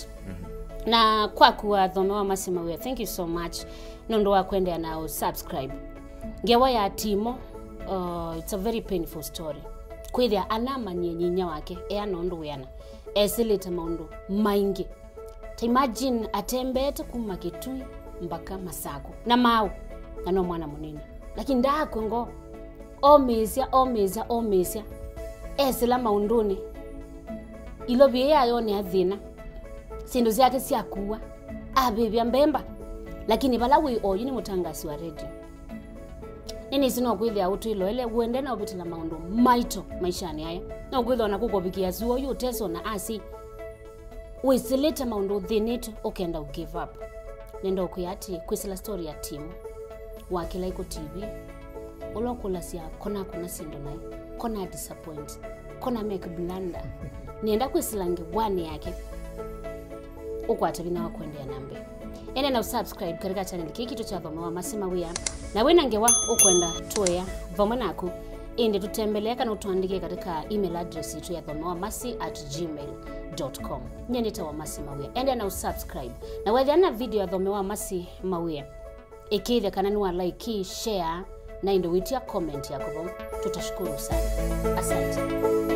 na kwa kuwa Thome wa Mawia thank you so much nondo wakwendea na subscribe ngewa ya Timo it's a very painful story kwithia anamanye nyinya wake nondo yana esilite maundu maingi to imagine atembete kuma kitui mbaka masaku na maau na mwana munene lakini ndako ngo omesia esila maunduni ilobi yayo ni athina sindu zake siakuwa abebya mbemba lakini balawi oyu ni mutangaasi wa radio nini sino kwithia utuilo ile uende na ubitila maundu maito maishani haya na kwithia na kukobikia zuo yu teso na asi wisileta maundu thinito ukenda give up nenda ukuyati kwisila story ya Timo wa KILAIKU TV ulokula sia kona kuna sindo nai kona disappoint kona make blanda nienda kwisilange one yake ukwata bina wakwendea nambe ene na subscribe katika channel kitu cha Thome wa Mawia na wena ngewa ukwenda tuya vamwe naku indi tutembelea kana utuandike katika email address yetu ya thomewamasi@gmail.com nyendeta wa Mawia ende na subscribe na wedhana video ya Thome wa Mawia ikithe kana ni wa like share na indi witia comment yako tutashukuru sana asante